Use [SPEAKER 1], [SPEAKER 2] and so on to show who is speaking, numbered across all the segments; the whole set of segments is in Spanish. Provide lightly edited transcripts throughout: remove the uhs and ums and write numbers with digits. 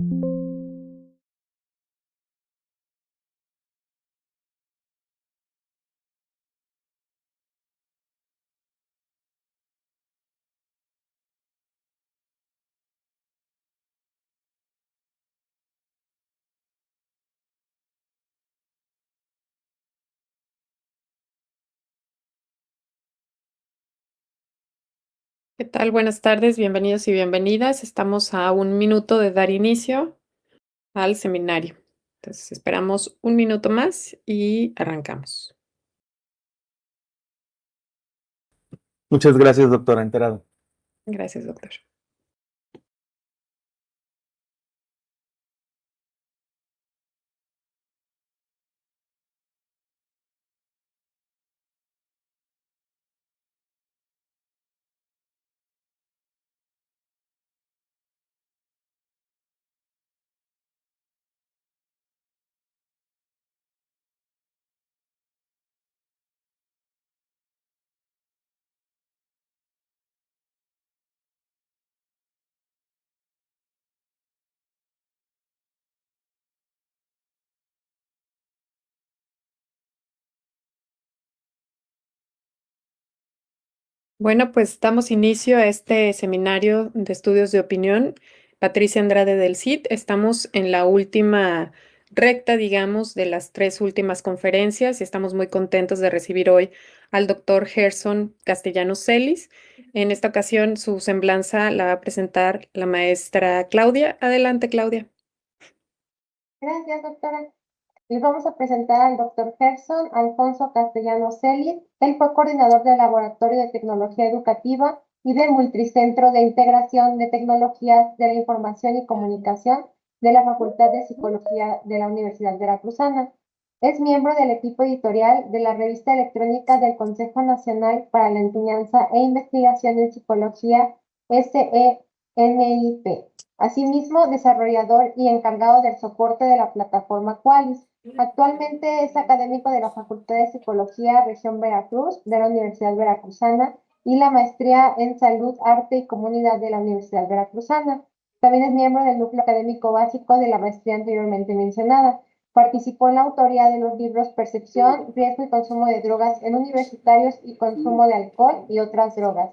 [SPEAKER 1] ¿Qué tal? Buenas tardes, bienvenidos y bienvenidas. Estamos a un minuto de dar inicio al seminario. Entonces, esperamos un minuto más y arrancamos.
[SPEAKER 2] Muchas gracias, doctora, enterado.
[SPEAKER 1] Gracias, doctor. Bueno, pues damos inicio a este seminario de estudios de opinión. Patricia Andrade del CID. Estamos en la última recta, digamos, de las tres últimas conferencias y estamos muy contentos de recibir hoy al doctor Gerson Castellanos Celis. En esta ocasión, su semblanza la va a presentar la maestra Claudia. Adelante, Claudia.
[SPEAKER 3] Gracias, doctora. Les vamos a presentar al doctor Gerson Alfonso Castellanos Celis. Él fue coordinador del Laboratorio de Tecnología Educativa y del Multicentro de Integración de Tecnologías de la Información y Comunicación de la Facultad de Psicología de la Universidad Veracruzana. Es miembro del equipo editorial de la revista electrónica del Consejo Nacional para la Enseñanza e Investigación en Psicología, SENIP. Asimismo, desarrollador y encargado del soporte de la plataforma Qualis. Actualmente es académico de la Facultad de Psicología Región Veracruz de la Universidad Veracruzana y la maestría en Salud, Arte y Comunidad de la Universidad Veracruzana. También es miembro del núcleo académico básico de la maestría anteriormente mencionada. Participó en la autoría de los libros Percepción, Riesgo y Consumo de Drogas en Universitarios y Consumo de Alcohol y otras drogas.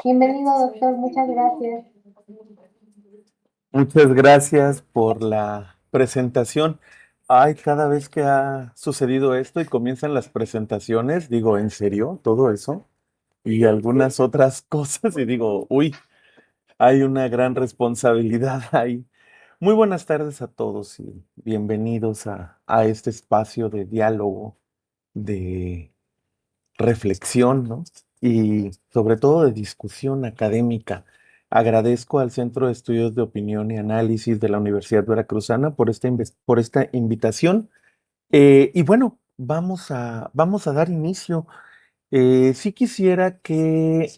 [SPEAKER 3] Bienvenido, doctor. Muchas gracias.
[SPEAKER 2] Muchas gracias por la presentación. Ay, cada vez que ha sucedido esto y comienzan las presentaciones, digo, ¿en serio? ¿Todo eso? Y algunas otras cosas, y digo, uy, hay una gran responsabilidad ahí. Muy buenas tardes a todos y bienvenidos a este espacio de diálogo, de reflexión, ¿no? Y sobre todo de discusión académica. Agradezco al Centro de Estudios de Opinión y Análisis de la Universidad Veracruzana por por esta invitación. Y bueno, vamos a dar inicio. Sí quisiera que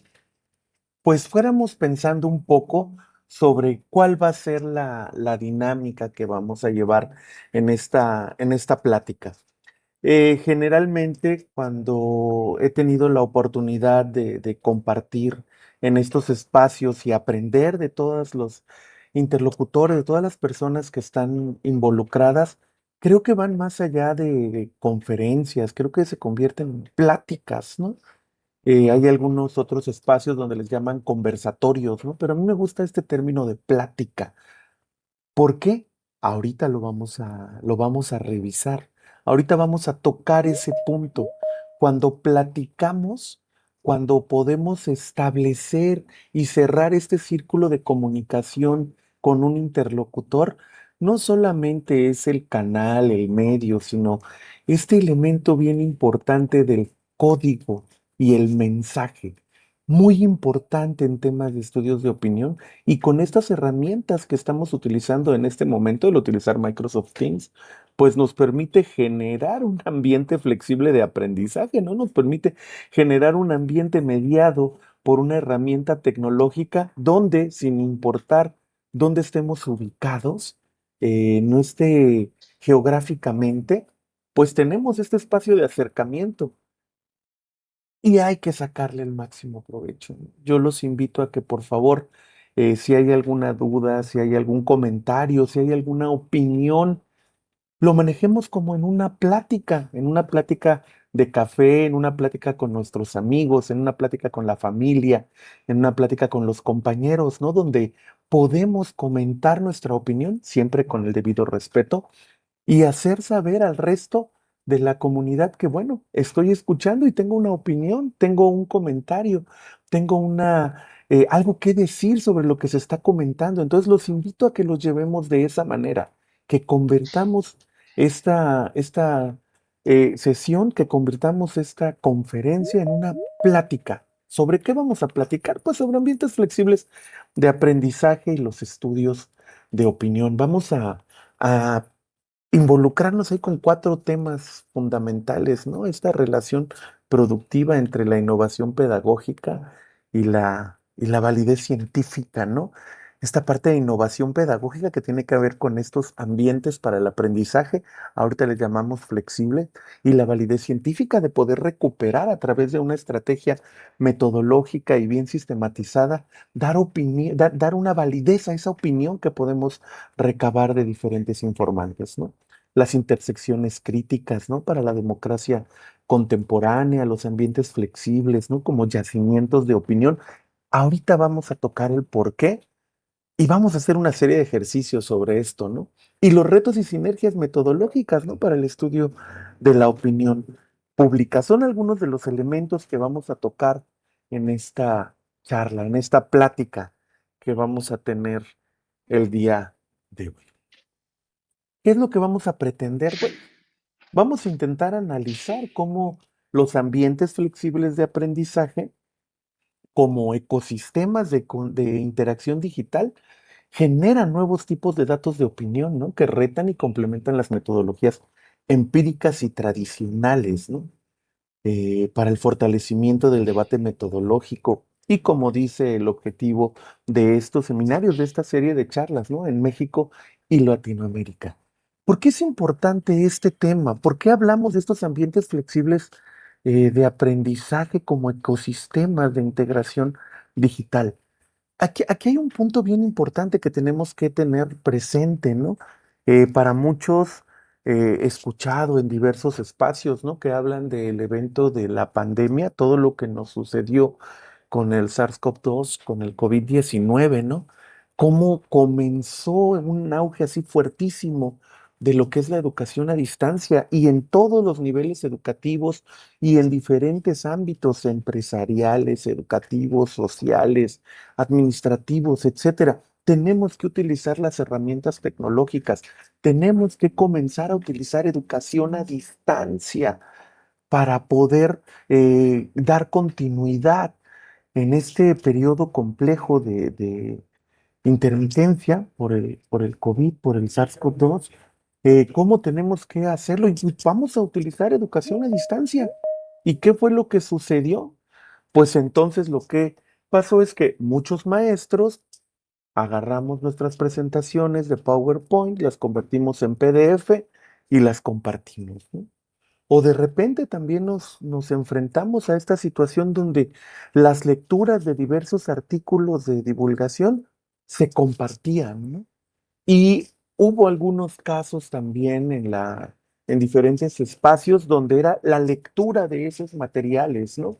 [SPEAKER 2] pues fuéramos pensando un poco sobre cuál va a ser la dinámica que vamos a llevar en esta plática. Generalmente, cuando he tenido la oportunidad de compartir en estos espacios y aprender de todos los interlocutores, de todas las personas que están involucradas, creo que van más allá de conferencias, creo que se convierten en pláticas, ¿no? Hay algunos otros espacios donde les llaman conversatorios, ¿no? Pero a mí me gusta este término de plática. ¿Por qué? Ahorita lo vamos a revisar. Ahorita vamos a tocar ese punto. Cuando platicamos, cuando podemos establecer y cerrar este círculo de comunicación con un interlocutor, no solamente es el canal, el medio, sino este elemento bien importante del código y el mensaje. Muy importante en temas de estudios de opinión y con estas herramientas que estamos utilizando en este momento, el utilizar Microsoft Teams, pues nos permite generar un ambiente flexible de aprendizaje, ¿no? Nos permite generar un ambiente mediado por una herramienta tecnológica donde, sin importar dónde estemos ubicados, no esté geográficamente, pues tenemos este espacio de acercamiento. Y hay que sacarle el máximo provecho. Yo los invito a que por favor si hay alguna duda, si hay algún comentario, si hay alguna opinión, lo manejemos como en una plática de café, en una plática con nuestros amigos, en una plática con la familia, en una plática con los compañeros, ¿no? Donde podemos comentar nuestra opinión, siempre con el debido respeto, y hacer saber al resto de la comunidad que, bueno, estoy escuchando y tengo una opinión, tengo un comentario, tengo algo que decir sobre lo que se está comentando. Entonces los invito a que los llevemos de esa manera, que convertamos esta sesión, que convirtamos esta conferencia en una plática. ¿Sobre qué vamos a platicar? Pues sobre ambientes flexibles de aprendizaje y los estudios de opinión. Vamos a involucrarnos ahí con cuatro temas fundamentales, ¿no? Esta relación productiva entre la innovación pedagógica y la validez científica, ¿no? Esta parte de innovación pedagógica que tiene que ver con estos ambientes para el aprendizaje, ahorita le llamamos flexible, y la validez científica de poder recuperar a través de una estrategia metodológica y bien sistematizada, dar una validez a esa opinión que podemos recabar de diferentes informantes, ¿no? Las intersecciones críticas, ¿no? Para la democracia contemporánea, los ambientes flexibles, ¿no? Como yacimientos de opinión. Ahorita vamos a tocar el por qué y vamos a hacer una serie de ejercicios sobre esto, ¿no? Y los retos y sinergias metodológicas, ¿no? Para el estudio de la opinión pública. Son algunos de los elementos que vamos a tocar en esta charla, en esta plática que vamos a tener el día de hoy. ¿Qué es lo que vamos a pretender? Bueno, vamos a intentar analizar cómo los ambientes flexibles de aprendizaje, como ecosistemas de interacción digital, generan nuevos tipos de datos de opinión, ¿no? Que retan y complementan las metodologías empíricas y tradicionales, ¿no? Para el fortalecimiento del debate metodológico y como dice el objetivo de estos seminarios, de esta serie de charlas, ¿no? En México y Latinoamérica. ¿Por qué es importante este tema? ¿Por qué hablamos de estos ambientes flexibles de aprendizaje como ecosistemas de integración digital? Aquí hay un punto bien importante que tenemos que tener presente, ¿no? Para muchos, he escuchado en diversos espacios, ¿no? Que hablan del evento de la pandemia, todo lo que nos sucedió con el SARS-CoV-2, con el COVID-19, ¿no? Cómo comenzó un auge así fuertísimo de lo que es la educación a distancia y en todos los niveles educativos y en diferentes ámbitos empresariales, educativos, sociales, administrativos, etcétera. Tenemos que utilizar las herramientas tecnológicas, tenemos que comenzar a utilizar educación a distancia para poder dar continuidad en este periodo complejo de intermitencia por el COVID, por el SARS-CoV-2. ¿Cómo tenemos que hacerlo? Y vamos a utilizar educación a distancia. ¿Y qué fue lo que sucedió? Pues entonces lo que pasó es que muchos maestros agarramos nuestras presentaciones de PowerPoint, las convertimos en PDF y las compartimos, ¿no? O de repente también nos enfrentamos a esta situación donde las lecturas de diversos artículos de divulgación se compartían, ¿no? Y hubo algunos casos también en diferentes espacios donde era la lectura de esos materiales, ¿no?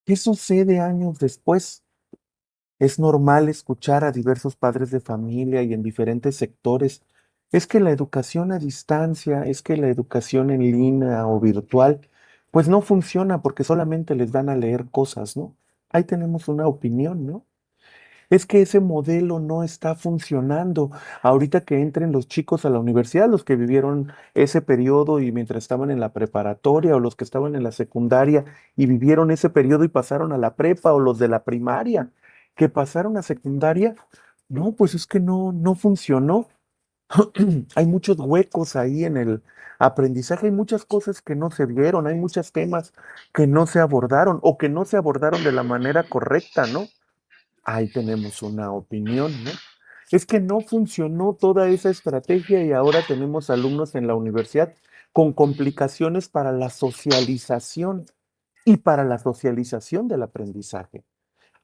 [SPEAKER 2] ¿Qué sucede años después? Es normal escuchar a diversos padres de familia y en diferentes sectores. Es que la educación a distancia, es que la educación en línea o virtual, pues no funciona porque solamente les dan a leer cosas, ¿no? Ahí tenemos una opinión, ¿no? Es que ese modelo no está funcionando. Ahorita que entren los chicos a la universidad, los que vivieron ese periodo y mientras estaban en la preparatoria o los que estaban en la secundaria y vivieron ese periodo y pasaron a la prepa o los de la primaria que pasaron a secundaria, no, pues es que no funcionó. Hay muchos huecos ahí en el aprendizaje, hay muchas cosas que no se vieron, hay muchos temas que no se abordaron o que no se abordaron de la manera correcta, ¿no? Ahí tenemos una opinión, ¿no? Es que no funcionó toda esa estrategia y ahora tenemos alumnos en la universidad con complicaciones para la socialización y para la socialización del aprendizaje.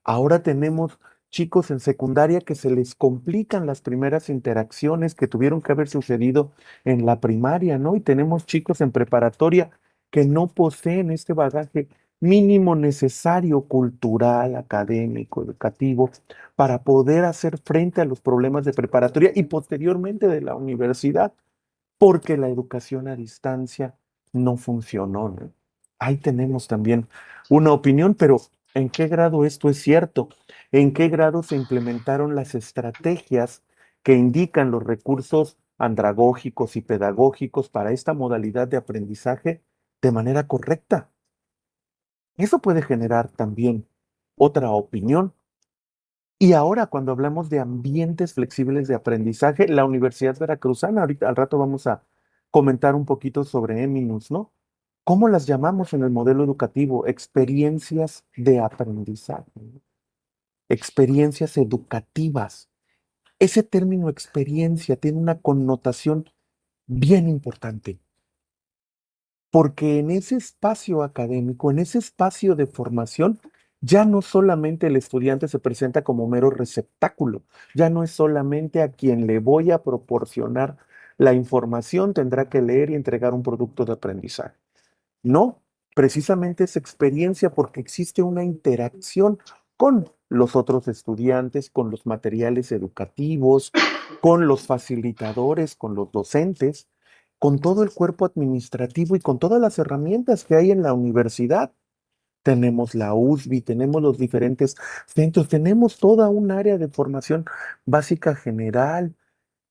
[SPEAKER 2] Ahora tenemos chicos en secundaria que se les complican las primeras interacciones que tuvieron que haber sucedido en la primaria, ¿no? Y tenemos chicos en preparatoria que no poseen este bagaje mínimo necesario cultural, académico, educativo, para poder hacer frente a los problemas de preparatoria y posteriormente de la universidad, porque la educación a distancia no funcionó, ¿no? Ahí tenemos también una opinión, pero ¿en qué grado esto es cierto? ¿En qué grado se implementaron las estrategias que indican los recursos andragógicos y pedagógicos para esta modalidad de aprendizaje de manera correcta? Eso puede generar también otra opinión. Y ahora, cuando hablamos de ambientes flexibles de aprendizaje, la Universidad Veracruzana, ahorita al rato vamos a comentar un poquito sobre Eminus, ¿no? ¿Cómo las llamamos en el modelo educativo? Experiencias de aprendizaje, ¿no? Experiencias educativas. Ese término experiencia tiene una connotación bien importante, porque en ese espacio académico, en ese espacio de formación, ya no solamente el estudiante se presenta como mero receptáculo, ya no es solamente a quien le voy a proporcionar la información, tendrá que leer y entregar un producto de aprendizaje. No, precisamente es experiencia porque existe una interacción con los otros estudiantes, con los materiales educativos, con los facilitadores, con los docentes, con todo el cuerpo administrativo y con todas las herramientas que hay en la universidad. Tenemos la USB, tenemos los diferentes centros, tenemos toda un área de formación básica general,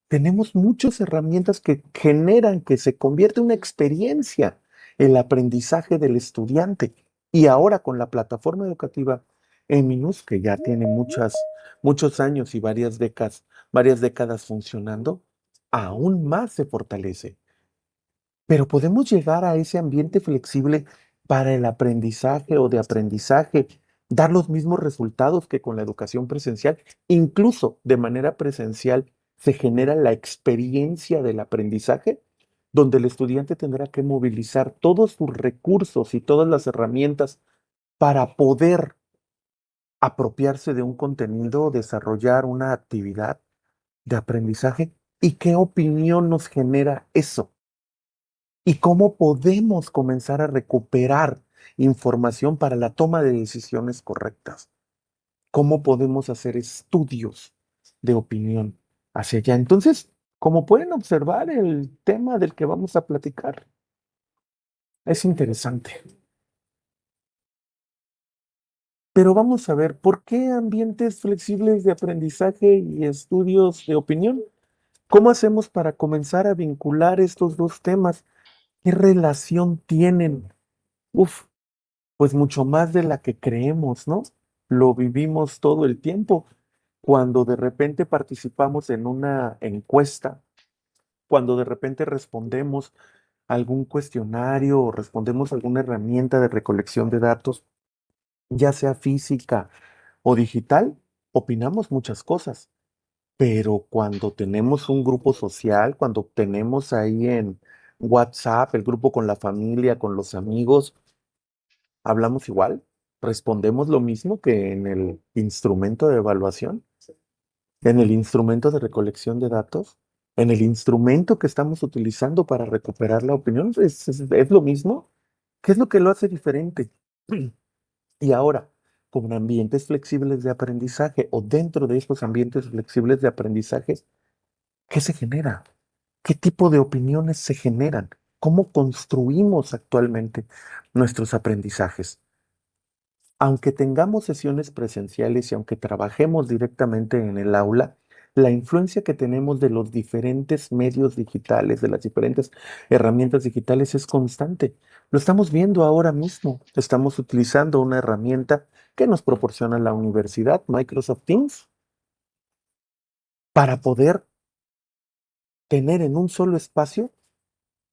[SPEAKER 2] tenemos muchas herramientas que generan que se convierte en una experiencia el aprendizaje del estudiante. Y ahora con la plataforma educativa Eminus, que ya tiene muchos años y varias décadas funcionando, aún más se fortalece. Pero podemos llegar a ese ambiente flexible para el aprendizaje o de aprendizaje, dar los mismos resultados que con la educación presencial. Incluso de manera presencial se genera la experiencia del aprendizaje, donde el estudiante tendrá que movilizar todos sus recursos y todas las herramientas para poder apropiarse de un contenido, desarrollar una actividad de aprendizaje. ¿Y qué opinión nos genera eso? ¿Y cómo podemos comenzar a recuperar información para la toma de decisiones correctas? ¿Cómo podemos hacer estudios de opinión hacia allá? Entonces, como pueden observar, el tema del que vamos a platicar es interesante. Pero vamos a ver, ¿por qué ambientes flexibles de aprendizaje y estudios de opinión? ¿Cómo hacemos para comenzar a vincular estos dos temas? ¿Qué relación tienen? Uf, pues mucho más de la que creemos, ¿no? Lo vivimos todo el tiempo. Cuando de repente participamos en una encuesta, cuando de repente respondemos algún cuestionario o respondemos alguna herramienta de recolección de datos, ya sea física o digital, opinamos muchas cosas. Pero cuando tenemos un grupo social, cuando tenemos ahí en WhatsApp el grupo con la familia, con los amigos, ¿hablamos igual? ¿Respondemos lo mismo que en el instrumento de evaluación? ¿En el instrumento de recolección de datos? ¿En el instrumento que estamos utilizando para recuperar la opinión? ¿Es lo mismo? ¿Qué es lo que lo hace diferente? Y ahora, con ambientes flexibles de aprendizaje o dentro de estos ambientes flexibles de aprendizaje, ¿qué se genera? ¿Qué tipo de opiniones se generan? ¿Cómo construimos actualmente nuestros aprendizajes? Aunque tengamos sesiones presenciales y aunque trabajemos directamente en el aula, la influencia que tenemos de los diferentes medios digitales, de las diferentes herramientas digitales es constante. Lo estamos viendo ahora mismo. Estamos utilizando una herramienta que nos proporciona la universidad, Microsoft Teams, para poder tener en un solo espacio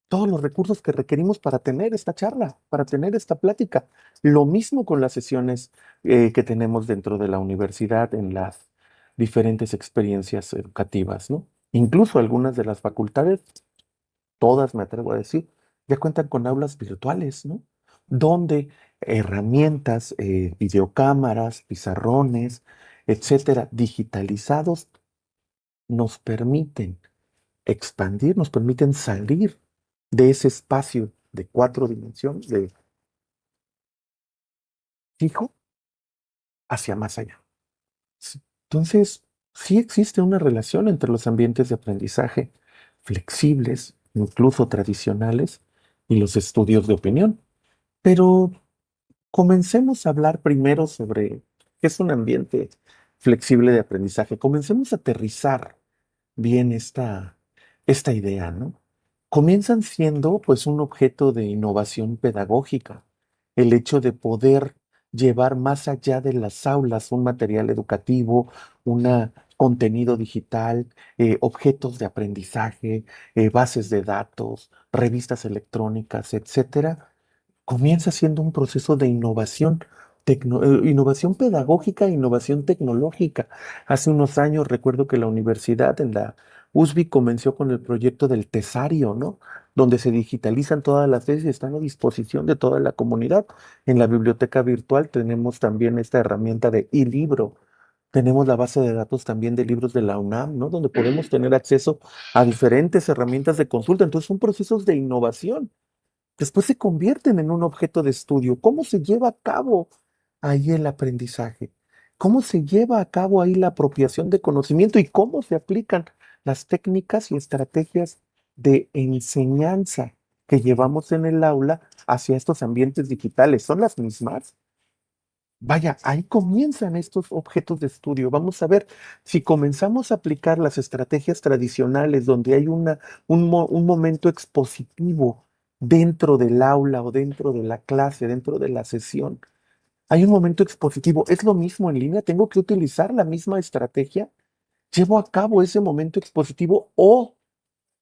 [SPEAKER 2] todos los recursos que requerimos para tener esta charla, para tener esta plática. Lo mismo con las sesiones que tenemos dentro de la universidad en las diferentes experiencias educativas, ¿no? Incluso algunas de las facultades, todas me atrevo a decir, ya cuentan con aulas virtuales, ¿no? donde herramientas, videocámaras, pizarrones, etcétera, digitalizados, nos permiten expandir, nos permiten salir de ese espacio de 4 dimensiones, de fijo, hacia más allá. Sí. Entonces, sí existe una relación entre los ambientes de aprendizaje flexibles, incluso tradicionales, y los estudios de opinión. Pero comencemos a hablar primero sobre qué es un ambiente flexible de aprendizaje. Comencemos a aterrizar bien esta idea, ¿no? Comienzan siendo pues un objeto de innovación pedagógica, el hecho de poder llevar más allá de las aulas un material educativo, un contenido digital, objetos de aprendizaje, bases de datos, revistas electrónicas, etcétera, comienza siendo un proceso de innovación, innovación pedagógica e innovación tecnológica. Hace unos años recuerdo que la universidad en la USB comenzó con el proyecto del Tesario, ¿no? Donde se digitalizan todas las tesis y están a disposición de toda la comunidad. En la biblioteca virtual tenemos también esta herramienta de e-libro. Tenemos la base de datos también de libros de la UNAM, ¿no? Donde podemos tener acceso a diferentes herramientas de consulta. Entonces son procesos de innovación. Después se convierten en un objeto de estudio. ¿Cómo se lleva a cabo ahí el aprendizaje? ¿Cómo se lleva a cabo ahí la apropiación de conocimiento y cómo se aplican las técnicas y estrategias de enseñanza que llevamos en el aula hacia estos ambientes digitales? ¿Son las mismas? Vaya, ahí comienzan estos objetos de estudio. Vamos a ver si comenzamos a aplicar las estrategias tradicionales donde hay un momento expositivo dentro del aula o dentro de la clase, dentro de la sesión. Hay un momento expositivo. ¿Es lo mismo en línea? ¿Tengo que utilizar la misma estrategia? ¿Llevo a cabo ese momento expositivo o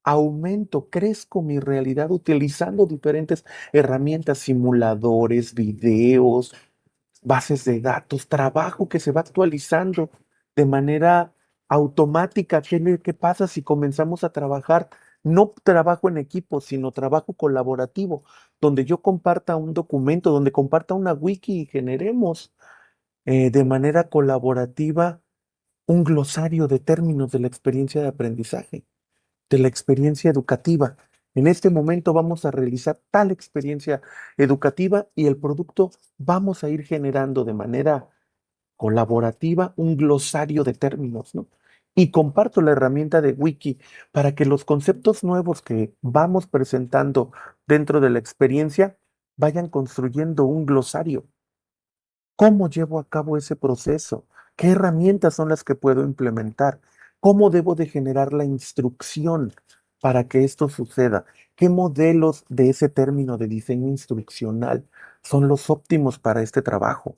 [SPEAKER 2] aumento, crezco mi realidad utilizando diferentes herramientas, simuladores, videos, bases de datos, trabajo que se va actualizando de manera automática? ¿Qué pasa si comenzamos a trabajar? No trabajo en equipo, sino trabajo colaborativo, donde yo comparta un documento, donde comparta una wiki y generemos de manera colaborativa un glosario de términos de la experiencia de aprendizaje, de la experiencia educativa. En este momento vamos a realizar tal experiencia educativa y el producto vamos a ir generando de manera colaborativa un glosario de términos, ¿no? Y comparto la herramienta de Wiki para que los conceptos nuevos que vamos presentando dentro de la experiencia vayan construyendo un glosario. ¿Cómo llevo a cabo ese proceso? ¿Qué herramientas son las que puedo implementar? ¿Cómo debo de generar la instrucción para que esto suceda? ¿Qué modelos de ese término de diseño instruccional son los óptimos para este trabajo?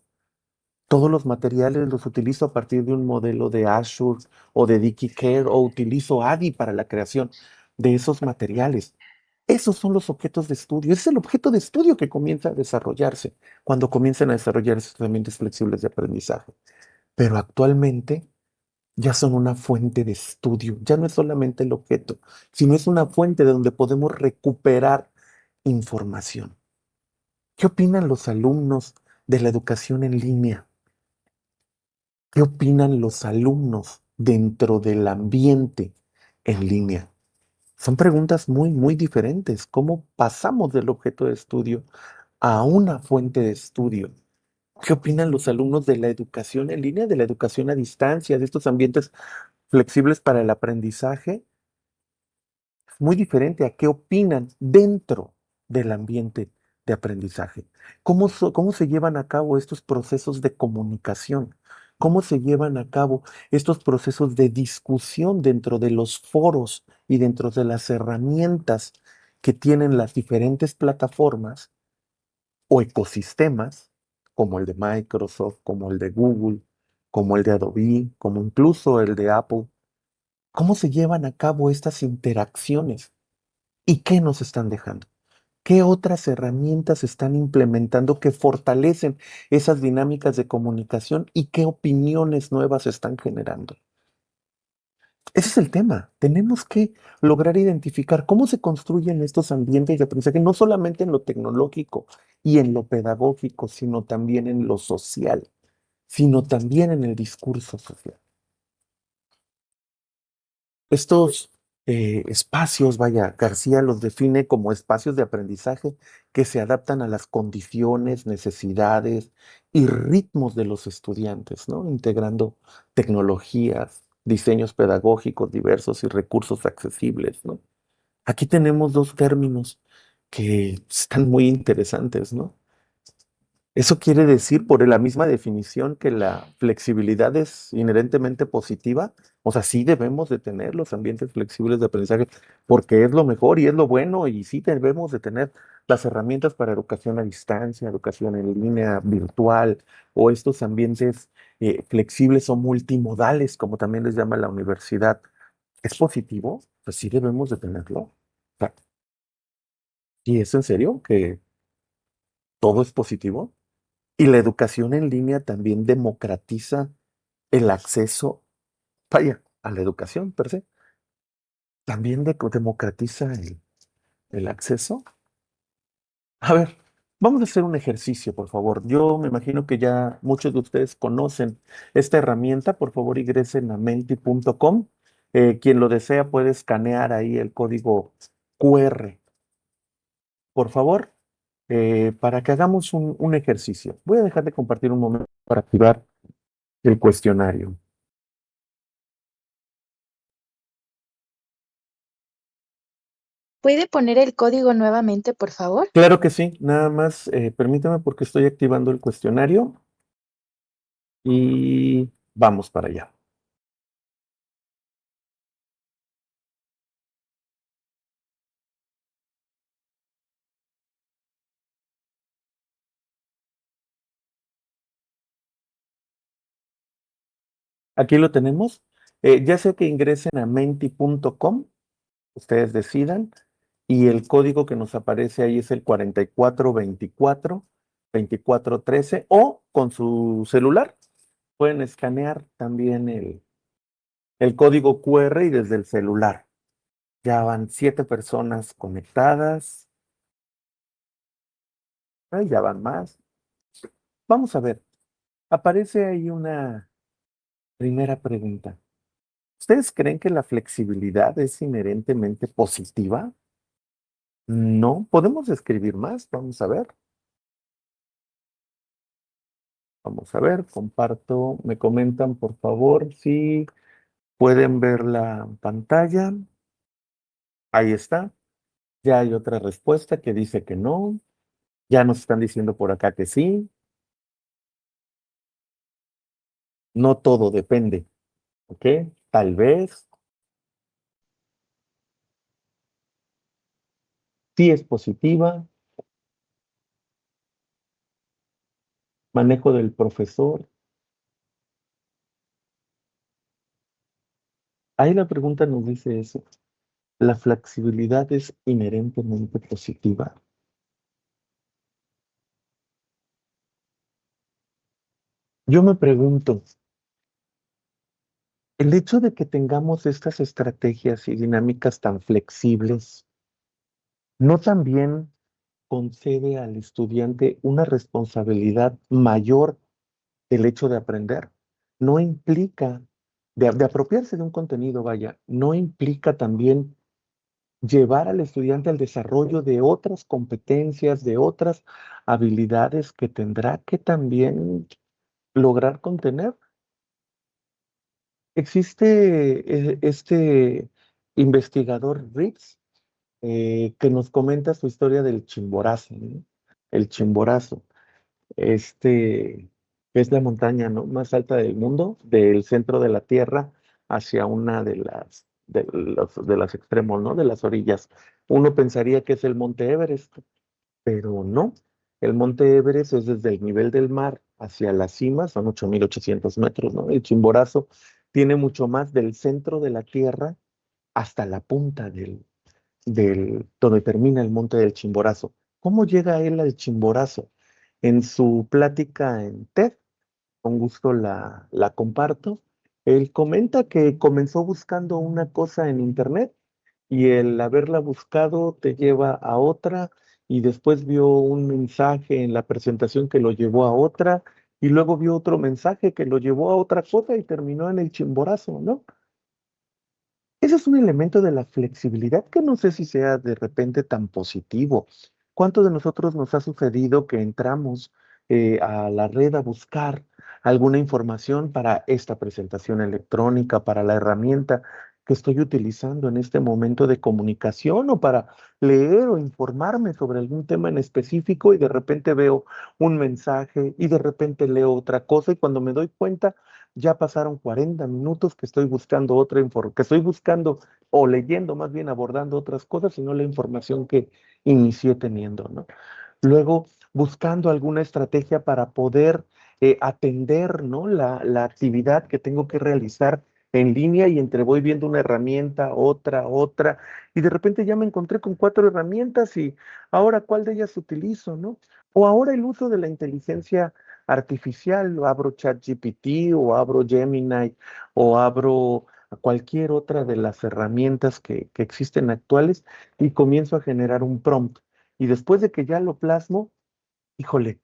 [SPEAKER 2] Todos los materiales los utilizo a partir de un modelo de Azure o de DigiCare o utilizo ADI para la creación de esos materiales. Esos son los objetos de estudio. Ese es el objeto de estudio que comienza a desarrollarse cuando comienzan a desarrollar estos ambientes flexibles de aprendizaje. Pero actualmente ya son una fuente de estudio. Ya no es solamente el objeto, sino es una fuente de donde podemos recuperar información. ¿Qué opinan los alumnos de la educación en línea? ¿Qué opinan los alumnos dentro del ambiente en línea? Son preguntas muy, muy diferentes. ¿Cómo pasamos del objeto de estudio a una fuente de estudio? ¿Qué opinan los alumnos de la educación en línea, de la educación a distancia, de estos ambientes flexibles para el aprendizaje? Muy diferente a qué opinan dentro del ambiente de aprendizaje. ¿Cómo se llevan a cabo estos procesos de comunicación? ¿Cómo se llevan a cabo estos procesos de discusión dentro de los foros y dentro de las herramientas que tienen las diferentes plataformas o ecosistemas, como el de Microsoft, como el de Google, como el de Adobe, como incluso el de Apple? ¿Cómo se llevan a cabo estas interacciones? ¿Y qué nos están dejando? ¿Qué otras herramientas están implementando que fortalecen esas dinámicas de comunicación y qué opiniones nuevas están generando? Ese es el tema. Tenemos que lograr identificar cómo se construyen estos ambientes de aprendizaje, no solamente en lo tecnológico y en lo pedagógico, sino también en lo social, sino también en el discurso social. Estos espacios, vaya, García los define como espacios de aprendizaje que se adaptan a las condiciones, necesidades y ritmos de los estudiantes, ¿no? Integrando tecnologías, diseños pedagógicos diversos y recursos accesibles, ¿no? Aquí tenemos dos términos que están muy interesantes, ¿no? Eso quiere decir, por la misma definición, que la flexibilidad es inherentemente positiva. O sea, sí debemos de tener los ambientes flexibles de aprendizaje porque es lo mejor y es lo bueno y sí debemos de tener las herramientas para educación a distancia, educación en línea, virtual o estos ambientes flexibles o multimodales, como también les llama la universidad. ¿Es positivo? Pues sí debemos de tenerlo. O sea, ¿y es en serio que todo es positivo? Y la educación en línea también democratiza el acceso, vaya, a la educación per se. También democratiza el acceso. A ver, vamos a hacer un ejercicio, por favor. Yo me imagino que ya muchos de ustedes conocen esta herramienta. Por favor, ingresen a menti.com. Quien lo desea puede escanear ahí el código QR, por favor, para que hagamos un ejercicio. Voy a dejar de compartir un momento para activar el cuestionario.
[SPEAKER 4] ¿Puede poner el código nuevamente, por favor?
[SPEAKER 2] Claro que sí, nada más permítame porque estoy activando el cuestionario y vamos para allá. Aquí lo tenemos. Ya sea que ingresen a menti.com, ustedes decidan, y el código que nos aparece ahí es el 4424-2413 o con su celular pueden escanear también el código QR y desde el celular. Ya van 7 personas conectadas. Ay, ya van más. Vamos a ver. Aparece ahí una primera pregunta. ¿Ustedes creen que la flexibilidad es inherentemente positiva? No. ¿Podemos escribir más? Vamos a ver. Vamos a ver. Comparto. Me comentan, por favor, si pueden ver la pantalla. Ahí está. Ya hay otra respuesta que dice que no. Ya nos están diciendo por acá que sí. No todo depende. ¿Ok? Tal vez. Sí es positiva. Manejo del profesor. Ahí la pregunta nos dice eso. ¿La flexibilidad es inherentemente positiva? Yo me pregunto, el hecho de que tengamos estas estrategias y dinámicas tan flexibles, ¿no también concede al estudiante una responsabilidad mayor del hecho de aprender? No implica, de apropiarse de un contenido, vaya, no implica también llevar al estudiante al desarrollo de otras competencias, de otras habilidades que tendrá que también lograr contener. Existe este investigador Ritz que nos comenta su historia del Chimborazo, ¿no? El Chimborazo, que es la montaña, ¿no?, más alta del mundo, del centro de la Tierra hacia una de las extremos, ¿no?, de las orillas. Uno pensaría que es el Monte Everest, pero no. El Monte Everest es desde el nivel del mar hacia la cima, son 8.800 metros, ¿no? El Chimborazo tiene mucho más del centro de la Tierra hasta la punta donde termina el monte del Chimborazo. ¿Cómo llega él al Chimborazo? En su plática en TED, con gusto la comparto, Él comenta que comenzó buscando una cosa en internet y el haberla buscado te lleva a otra y después vio un mensaje en la presentación que lo llevó a otra y luego vio otro mensaje que lo llevó a otra cosa y terminó en el chimborazo, ¿no? Ese es un elemento de la flexibilidad que no sé si sea de repente tan positivo. ¿Cuánto de nosotros nos ha sucedido que entramos a la red a buscar alguna información para esta presentación electrónica, para la herramienta que estoy utilizando en este momento de comunicación o para leer o informarme sobre algún tema en específico y de repente veo un mensaje y de repente leo otra cosa y cuando me doy cuenta ya pasaron 40 minutos que estoy buscando otra información, que estoy buscando o leyendo, más bien abordando otras cosas y no la información que inicié teniendo, ¿no? Luego, buscando alguna estrategia para poder atender, ¿no? La actividad que tengo que realizar en línea y entre voy viendo una herramienta, otra, y de repente ya me encontré con 4 herramientas y ahora cuál de ellas utilizo, ¿no? O ahora el uso de la inteligencia artificial, o abro ChatGPT o abro Gemini o abro cualquier otra de las herramientas que existen actuales y comienzo a generar un prompt. Y después de que ya lo plasmo, híjole,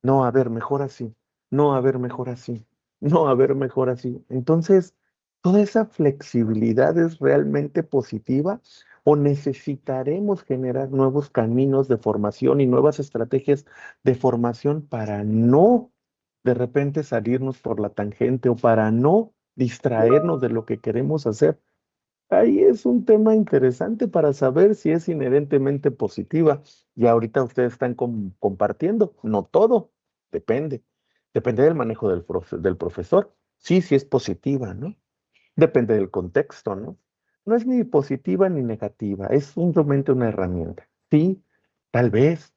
[SPEAKER 2] no, a ver, mejor así, no, a ver, mejor así, no, a ver, mejor así. Entonces, ¿toda esa flexibilidad es realmente positiva o necesitaremos generar nuevos caminos de formación y nuevas estrategias de formación para no de repente salirnos por la tangente o para no distraernos de lo que queremos hacer? Ahí es un tema interesante para saber si es inherentemente positiva. Y ahorita ustedes están compartiendo, no todo, depende. Depende del manejo del profesor. Sí, sí es positiva, ¿no? Depende del contexto, ¿no? No es ni positiva ni negativa, es simplemente una herramienta. Sí, tal vez.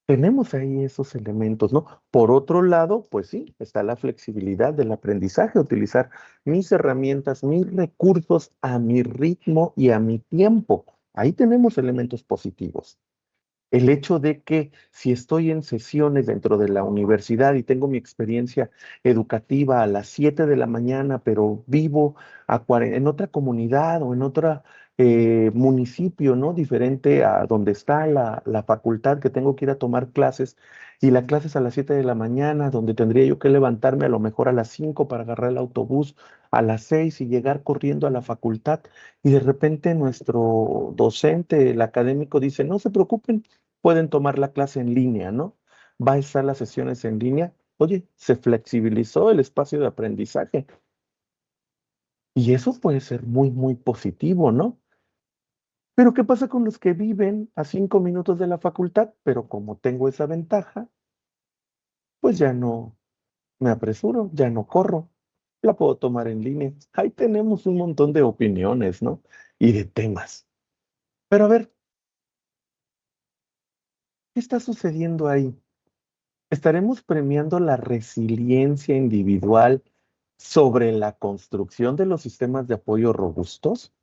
[SPEAKER 2] Tenemos ahí esos elementos, ¿no? Por otro lado, pues sí, está la flexibilidad del aprendizaje, utilizar mis herramientas, mis recursos a mi ritmo y a mi tiempo. Ahí tenemos elementos positivos. El hecho de que si estoy en sesiones dentro de la universidad y tengo mi experiencia educativa a las 7 de la mañana, pero vivo en otra comunidad o en otro municipio, ¿no? Diferente a donde está la facultad que tengo que ir a tomar clases y la clase es a las 7 de la mañana, donde tendría yo que levantarme a lo mejor a las 5 para agarrar el autobús a las 6 y llegar corriendo a la facultad. Y de repente nuestro docente, el académico, dice, no se preocupen, pueden tomar la clase en línea, ¿no? Va a estar las sesiones en línea. Oye, se flexibilizó el espacio de aprendizaje y eso puede ser muy, muy positivo, ¿no? Pero ¿qué pasa con los que viven a 5 minutos de la facultad? Pero como tengo esa ventaja, pues ya no me apresuro, ya no corro, la puedo tomar en línea. Ahí tenemos un montón de opiniones, ¿no? Y de temas. Pero a ver, ¿qué está sucediendo ahí? ¿Estaremos premiando la resiliencia individual sobre la construcción de los sistemas de apoyo robustos?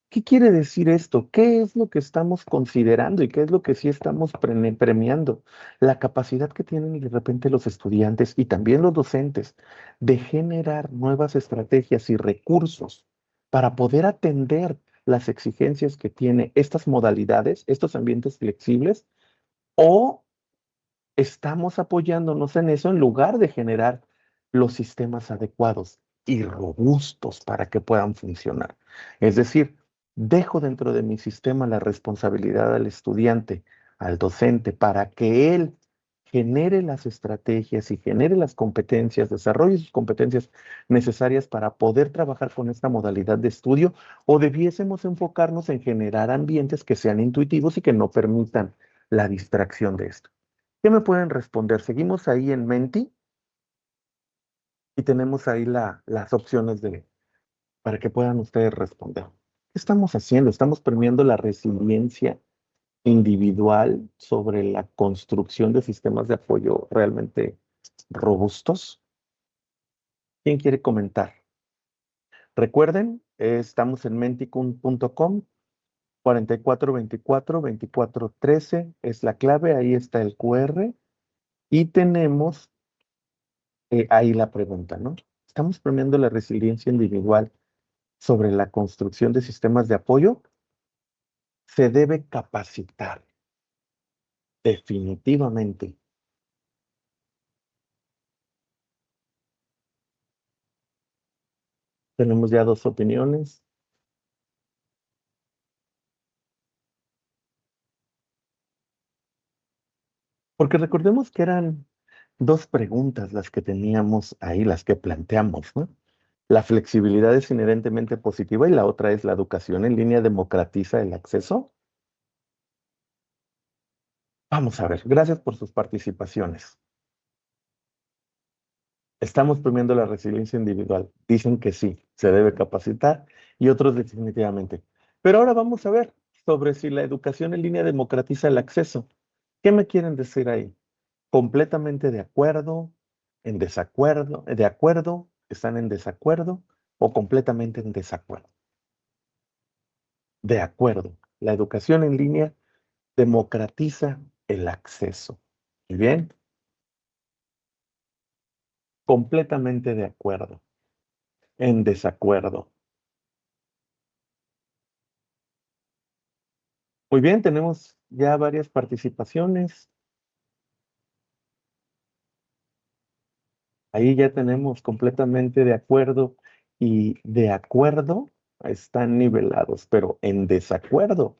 [SPEAKER 2] ¿Qué quiere decir esto? ¿Qué es lo que estamos considerando y qué es lo que sí estamos premiando? La capacidad que tienen de repente los estudiantes y también los docentes de generar nuevas estrategias y recursos para poder atender las exigencias que tiene estas modalidades, estos ambientes flexibles, o estamos apoyándonos en eso en lugar de generar los sistemas adecuados y robustos para que puedan funcionar. Es decir, dejo dentro de mi sistema la responsabilidad al estudiante, al docente, para que él genere las estrategias y genere las competencias, desarrolle sus competencias necesarias para poder trabajar con esta modalidad de estudio, o debiésemos enfocarnos en generar ambientes que sean intuitivos y que no permitan la distracción de esto. ¿Qué me pueden responder? Seguimos ahí en Menti y tenemos ahí las opciones para que puedan ustedes responder. ¿Qué estamos haciendo? ¿Estamos premiando la resiliencia individual sobre la construcción de sistemas de apoyo realmente robustos? ¿Quién quiere comentar? Recuerden, estamos en menticoon.com, 4424-2413 es la clave, ahí está el QR y tenemos ahí la pregunta, ¿no? estamos premiando la resiliencia individual sobre la construcción de sistemas de apoyo, se debe capacitar definitivamente. Tenemos ya dos opiniones. Porque recordemos que eran dos preguntas las que teníamos ahí, las que planteamos, ¿no? La flexibilidad es inherentemente positiva y la otra es la educación en línea democratiza el acceso. Vamos a ver, gracias por sus participaciones. Estamos premiando la resiliencia individual. Dicen que sí, se debe capacitar y otros definitivamente. Pero ahora vamos a ver sobre si la educación en línea democratiza el acceso. ¿Qué me quieren decir ahí? Completamente de acuerdo, en desacuerdo, de acuerdo, están en desacuerdo o completamente en desacuerdo. De acuerdo, la educación en línea democratiza el acceso. Muy bien, completamente de acuerdo, en desacuerdo. Muy bien, tenemos ya varias participaciones. Ahí ya tenemos completamente de acuerdo y de acuerdo están nivelados, pero en desacuerdo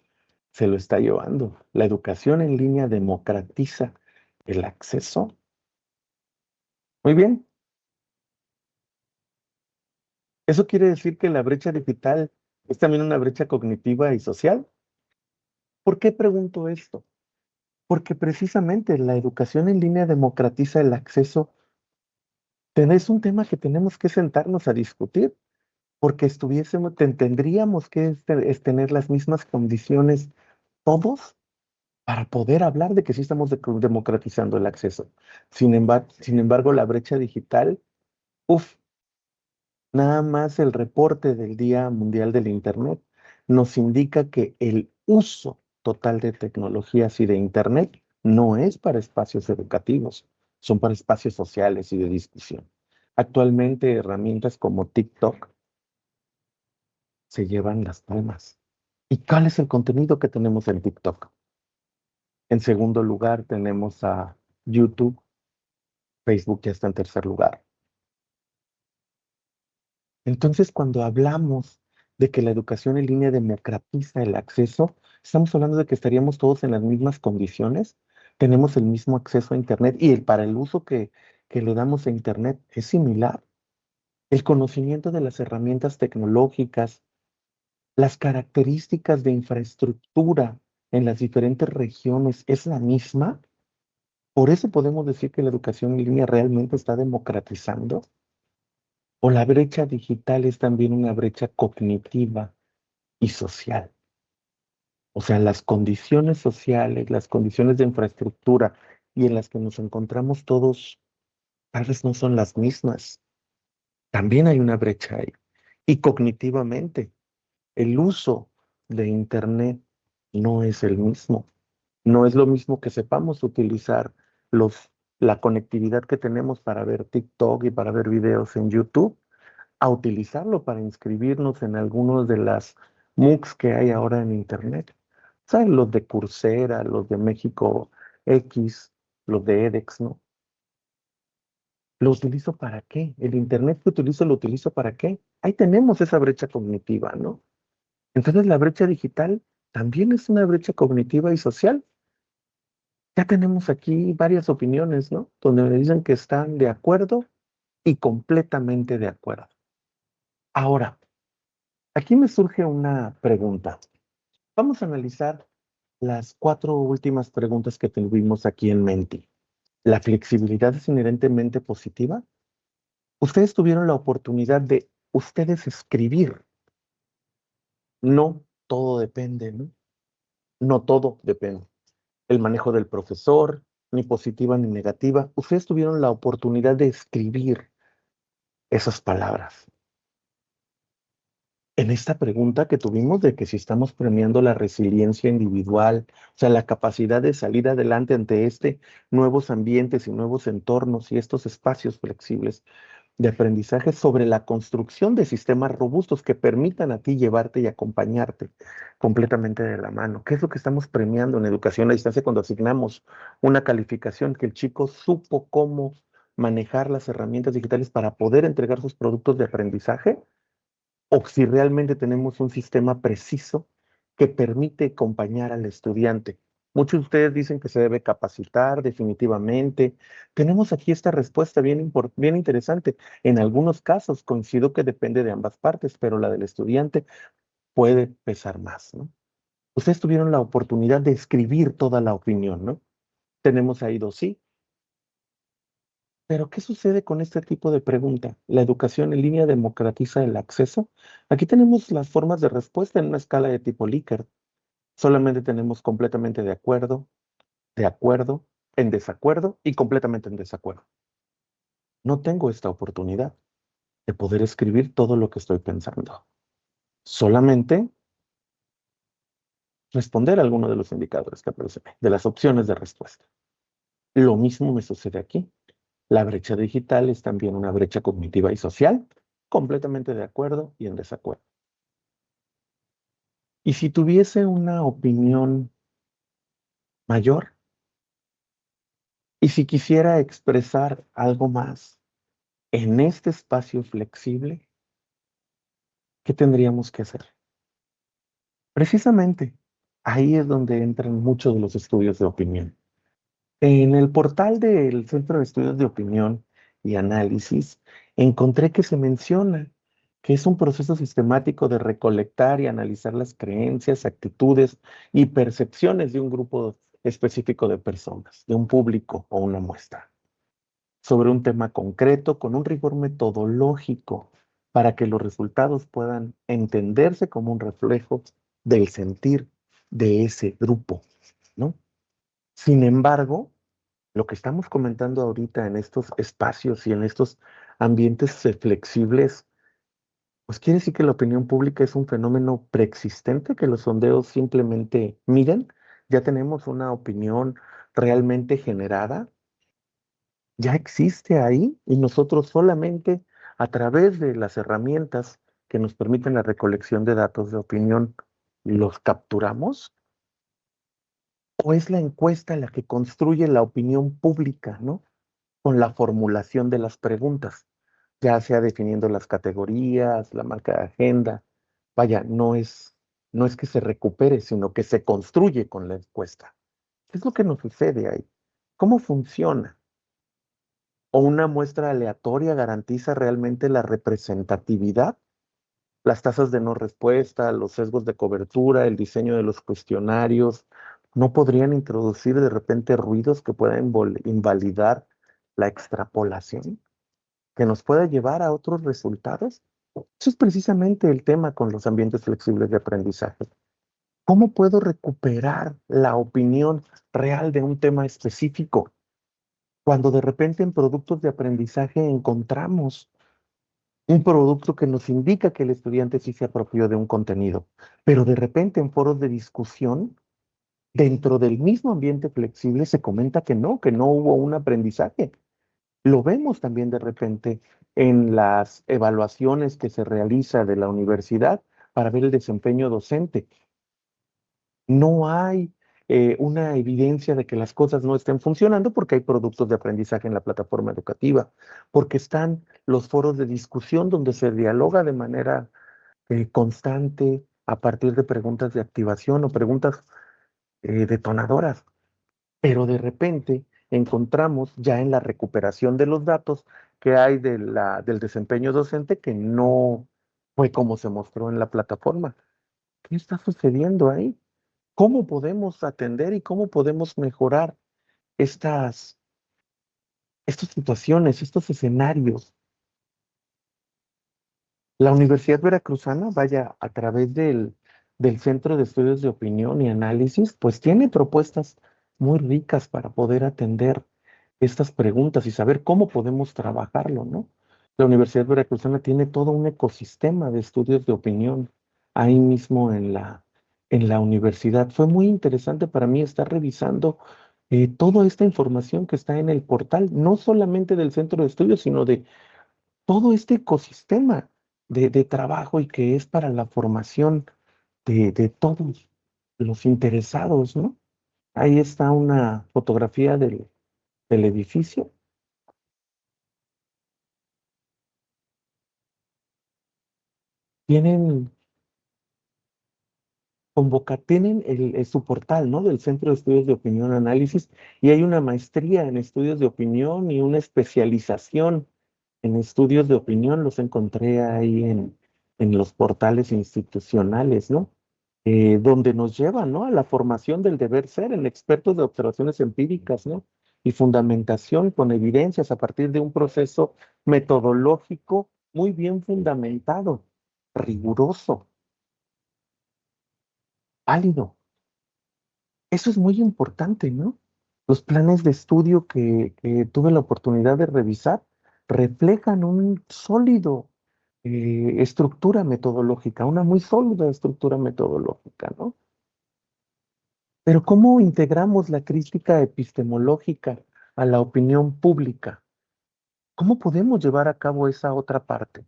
[SPEAKER 2] se lo está llevando. La educación en línea democratiza el acceso. Muy bien. ¿Eso quiere decir que la brecha digital es también una brecha cognitiva y social? ¿Por qué pregunto esto? Porque precisamente la educación en línea democratiza el acceso. Es un tema que tenemos que sentarnos a discutir, porque tendríamos que es tener las mismas condiciones todos para poder hablar de que sí estamos democratizando el acceso. Sin embargo, la brecha digital, uff, nada más el reporte del Día Mundial del Internet nos indica que el uso total de tecnologías y de Internet no es para espacios educativos, son para espacios sociales y de discusión. Actualmente, herramientas como TikTok se llevan las palmas. ¿Y cuál es el contenido que tenemos en TikTok? En segundo lugar, tenemos a YouTube. Facebook ya está en tercer lugar. Entonces, cuando hablamos de que la educación en línea democratiza el acceso, estamos hablando de que estaríamos todos en las mismas condiciones, tenemos el mismo acceso a Internet y para el uso que le damos a Internet es similar. El conocimiento de las herramientas tecnológicas, las características de infraestructura en las diferentes regiones es la misma. Por eso podemos decir que la educación en línea realmente está democratizando. O la brecha digital es también una brecha cognitiva y social. O sea, las condiciones sociales, las condiciones de infraestructura y en las que nos encontramos todos, tal vez no son las mismas. También hay una brecha ahí. Y cognitivamente, el uso de Internet no es el mismo. No es lo mismo que sepamos utilizar la conectividad que tenemos para ver TikTok y para ver videos en YouTube a utilizarlo para inscribirnos en algunos de las MOOCs que hay ahora en Internet. ¿Saben? Los de Coursera, los de México X, los de edX, ¿no? ¿Lo utilizo para qué? El Internet que utilizo, ¿lo utilizo para qué? Ahí tenemos esa brecha cognitiva, ¿no? Entonces la brecha digital también es una brecha cognitiva y social. Ya tenemos aquí varias opiniones, ¿no? Donde me dicen que están de acuerdo y completamente de acuerdo. Ahora, aquí me surge una pregunta. Vamos a analizar las cuatro últimas preguntas que tuvimos aquí en Menti. ¿La flexibilidad es inherentemente positiva? Ustedes tuvieron la oportunidad de ustedes escribir. No todo depende, ¿no? No todo depende. El manejo del profesor, ni positiva ni negativa. Ustedes tuvieron la oportunidad de escribir esas palabras. En esta pregunta que tuvimos de que si estamos premiando la resiliencia individual, o sea, la capacidad de salir adelante ante nuevos ambientes y nuevos entornos y estos espacios flexibles, de aprendizaje sobre la construcción de sistemas robustos que permitan a ti llevarte y acompañarte completamente de la mano. ¿Qué es lo que estamos premiando en educación a distancia cuando asignamos una calificación que el chico supo cómo manejar las herramientas digitales para poder entregar sus productos de aprendizaje? ¿O si realmente tenemos un sistema preciso que permite acompañar al estudiante? Muchos de ustedes dicen que se debe capacitar definitivamente. Tenemos aquí esta respuesta bien interesante. En algunos casos coincido que depende de ambas partes, pero la del estudiante puede pesar más, ¿no? Ustedes tuvieron la oportunidad de escribir toda la opinión, ¿no? Tenemos ahí dos sí. Pero, ¿qué sucede con este tipo de pregunta? ¿La educación en línea democratiza el acceso? Aquí tenemos las formas de respuesta en una escala de tipo Likert. Solamente tenemos completamente de acuerdo, en desacuerdo y completamente en desacuerdo. No tengo esta oportunidad de poder escribir todo lo que estoy pensando. Solamente responder a alguno de los indicadores que aparecen, de las opciones de respuesta. Lo mismo me sucede aquí. La brecha digital es también una brecha cognitiva y social, completamente de acuerdo y en desacuerdo. Y si tuviese una opinión mayor, y si quisiera expresar algo más en este espacio flexible, ¿qué tendríamos que hacer? Precisamente, ahí es donde entran muchos de los estudios de opinión. En el portal del Centro de Estudios de Opinión y Análisis, encontré que se menciona que es un proceso sistemático de recolectar y analizar las creencias, actitudes y percepciones de un grupo específico de personas, de un público o una muestra, sobre un tema concreto con un rigor metodológico para que los resultados puedan entenderse como un reflejo del sentir de ese grupo, ¿no? Sin embargo, lo que estamos comentando ahorita en estos espacios y en estos ambientes flexibles, pues quiere decir que la opinión pública es un fenómeno preexistente, que los sondeos simplemente miden. Ya tenemos una opinión realmente generada, ya existe ahí y nosotros solamente a través de las herramientas que nos permiten la recolección de datos de opinión los capturamos. ¿O es la encuesta la que construye la opinión pública, ¿no? Con la formulación de las preguntas, ya sea definiendo las categorías, la marca de agenda. Vaya, no es que se recupere, sino que se construye con la encuesta. ¿Qué es lo que nos sucede ahí? ¿Cómo funciona? ¿O una muestra aleatoria garantiza realmente la representatividad? Las tasas de no respuesta, los sesgos de cobertura, el diseño de los cuestionarios, ¿no podrían introducir de repente ruidos que puedan invalidar la extrapolación, que nos pueda llevar a otros resultados? Eso es precisamente el tema con los ambientes flexibles de aprendizaje. ¿Cómo puedo recuperar la opinión real de un tema específico cuando de repente en productos de aprendizaje encontramos un producto que nos indica que el estudiante sí se apropió de un contenido, pero de repente en foros de discusión, dentro del mismo ambiente flexible, se comenta que no hubo un aprendizaje? Lo vemos también de repente en las evaluaciones que se realiza de la universidad para ver el desempeño docente. No hay una evidencia de que las cosas no estén funcionando porque hay productos de aprendizaje en la plataforma educativa, porque están los foros de discusión donde se dialoga de manera constante a partir de preguntas de activación o preguntas detonadoras. Pero de repente encontramos ya en la recuperación de los datos que hay del desempeño docente que no fue como se mostró en la plataforma. ¿Qué está sucediendo ahí? ¿Cómo podemos atender y cómo podemos mejorar estas, estas situaciones, estos escenarios? La Universidad Veracruzana, vaya, a través del Centro de Estudios de Opinión y Análisis, pues tiene propuestas muy ricas para poder atender estas preguntas y saber cómo podemos trabajarlo, ¿no? La Universidad Veracruzana tiene todo un ecosistema de estudios de opinión ahí mismo en la universidad. Fue muy interesante para mí estar revisando toda esta información que está en el portal, no solamente del Centro de Estudios, sino de todo este ecosistema de trabajo y que es para la formación de todos los interesados, ¿no? Ahí está una fotografía del edificio. Tienen tienen su portal, ¿no? Del Centro de Estudios de Opinión Análisis, y hay una maestría en estudios de opinión y una especialización en estudios de opinión. Los encontré ahí en los portales institucionales, ¿no? Donde nos llevan, ¿no? A la formación del deber ser en expertos de observaciones empíricas, ¿no? Y fundamentación con evidencias a partir de un proceso metodológico muy bien fundamentado, riguroso, válido. Eso es muy importante, ¿no? Los planes de estudio que tuve la oportunidad de revisar reflejan un sólido estructura metodológica, una muy sólida estructura metodológica, ¿no? Pero ¿cómo integramos la crítica epistemológica a la opinión pública? ¿Cómo podemos llevar a cabo esa otra parte?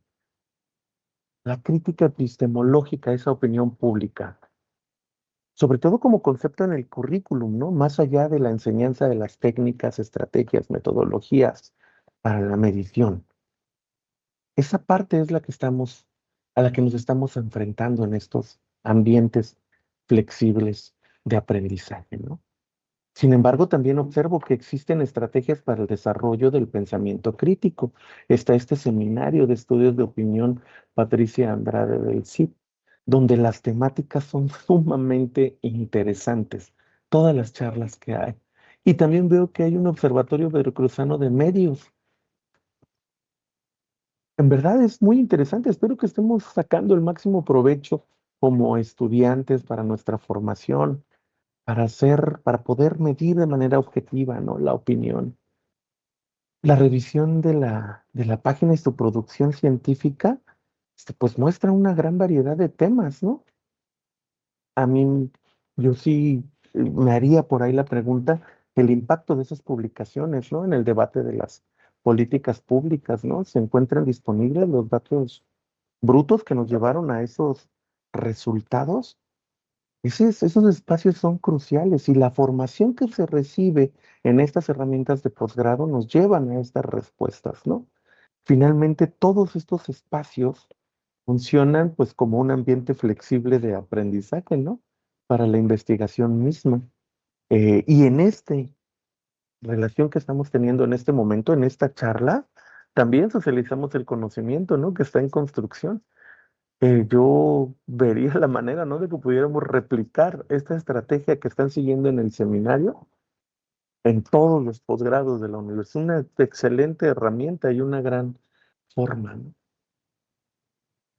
[SPEAKER 2] La crítica epistemológica a esa opinión pública, sobre todo como concepto en el currículum, ¿no? Más allá de la enseñanza de las técnicas, estrategias, metodologías para la medición. Esa parte es a la que nos estamos enfrentando en estos ambientes flexibles de aprendizaje, ¿no? Sin embargo, también observo que existen estrategias para el desarrollo del pensamiento crítico. Está este seminario de estudios de opinión Patricia Andrade del CIP, donde las temáticas son sumamente interesantes, todas las charlas que hay. Y también veo que hay un observatorio veracruzano de medios. En verdad es muy interesante. Espero que estemos sacando el máximo provecho como estudiantes para nuestra formación, para poder medir de manera objetiva, ¿no? La opinión. La revisión de la página y su producción científica, pues muestra una gran variedad de temas, ¿no? A mí, yo sí me haría por ahí la pregunta, el impacto de esas publicaciones, ¿no? En el debate de las políticas públicas, ¿no? ¿Se encuentran disponibles los datos brutos que nos llevaron a esos resultados? Esos espacios son cruciales y la formación que se recibe en estas herramientas de posgrado nos llevan a estas respuestas, ¿no? Finalmente, todos estos espacios funcionan pues como un ambiente flexible de aprendizaje, ¿no? Para la investigación misma. Y en esta relación que estamos teniendo en este momento, en esta charla, también socializamos el conocimiento, ¿no? Que está en construcción. Yo vería la manera, ¿no? De que pudiéramos replicar esta estrategia que están siguiendo en el seminario en todos los posgrados de la universidad. Una excelente herramienta y una gran forma, ¿no?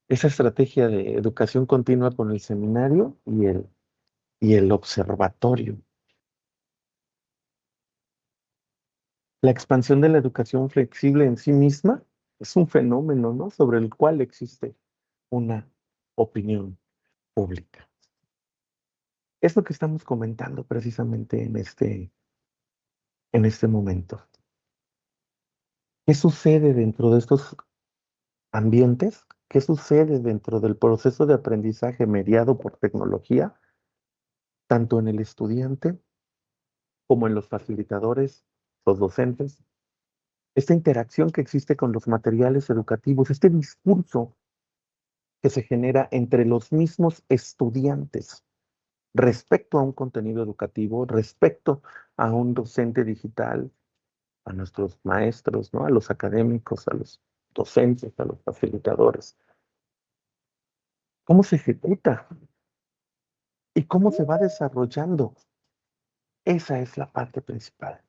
[SPEAKER 2] Esa estrategia de educación continua con el seminario y el observatorio. La expansión de la educación flexible en sí misma es un fenómeno, ¿no? Sobre el cual existe una opinión pública. Es lo que estamos comentando precisamente en este momento. ¿Qué sucede dentro de estos ambientes? ¿Qué sucede dentro del proceso de aprendizaje mediado por tecnología, tanto en el estudiante como en los facilitadores, los docentes? Esta interacción que existe con los materiales educativos, este discurso que se genera entre los mismos estudiantes respecto a un contenido educativo, respecto a un docente digital, a nuestros maestros, ¿no? A los académicos, a los docentes, a los facilitadores. ¿Cómo se ejecuta y cómo se va desarrollando? Esa es la parte principal.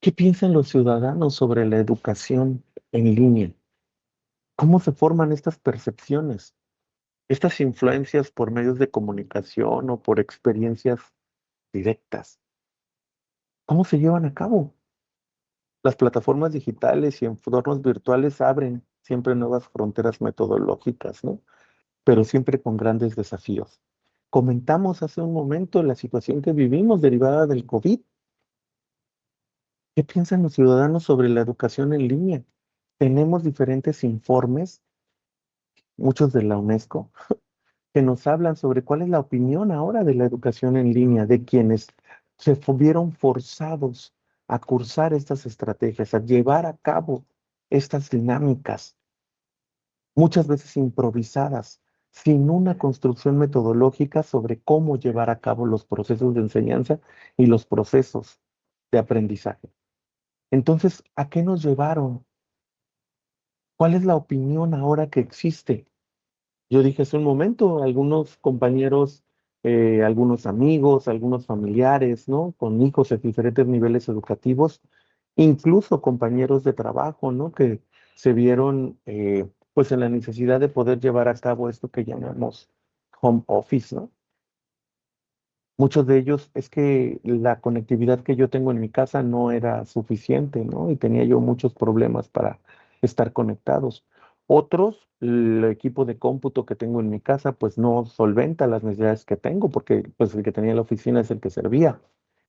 [SPEAKER 2] ¿Qué piensan los ciudadanos sobre la educación en línea? ¿Cómo se forman estas percepciones, estas influencias por medios de comunicación o por experiencias directas? ¿Cómo se llevan a cabo? Las plataformas digitales y entornos virtuales abren siempre nuevas fronteras metodológicas, ¿no? Pero siempre con grandes desafíos. Comentamos hace un momento la situación que vivimos derivada del COVID. ¿Qué piensan los ciudadanos sobre la educación en línea? Tenemos diferentes informes, muchos de la UNESCO, que nos hablan sobre cuál es la opinión ahora de la educación en línea, de quienes vieron forzados a cursar estas estrategias, a llevar a cabo estas dinámicas, muchas veces improvisadas, sin una construcción metodológica sobre cómo llevar a cabo los procesos de enseñanza y los procesos de aprendizaje. Entonces, ¿a qué nos llevaron? ¿Cuál es la opinión ahora que existe? Yo dije hace un momento, algunos compañeros, algunos amigos, algunos familiares, ¿no? Con hijos de diferentes niveles educativos, incluso compañeros de trabajo, ¿no? Que se vieron, pues, en la necesidad de poder llevar a cabo esto que llamamos home office, ¿no? Muchos de ellos es que la conectividad que yo tengo en mi casa no era suficiente, ¿no? Y tenía yo muchos problemas para estar conectados. Otros, el equipo de cómputo que tengo en mi casa, pues no solventa las necesidades que tengo, porque pues el que tenía la oficina es el que servía.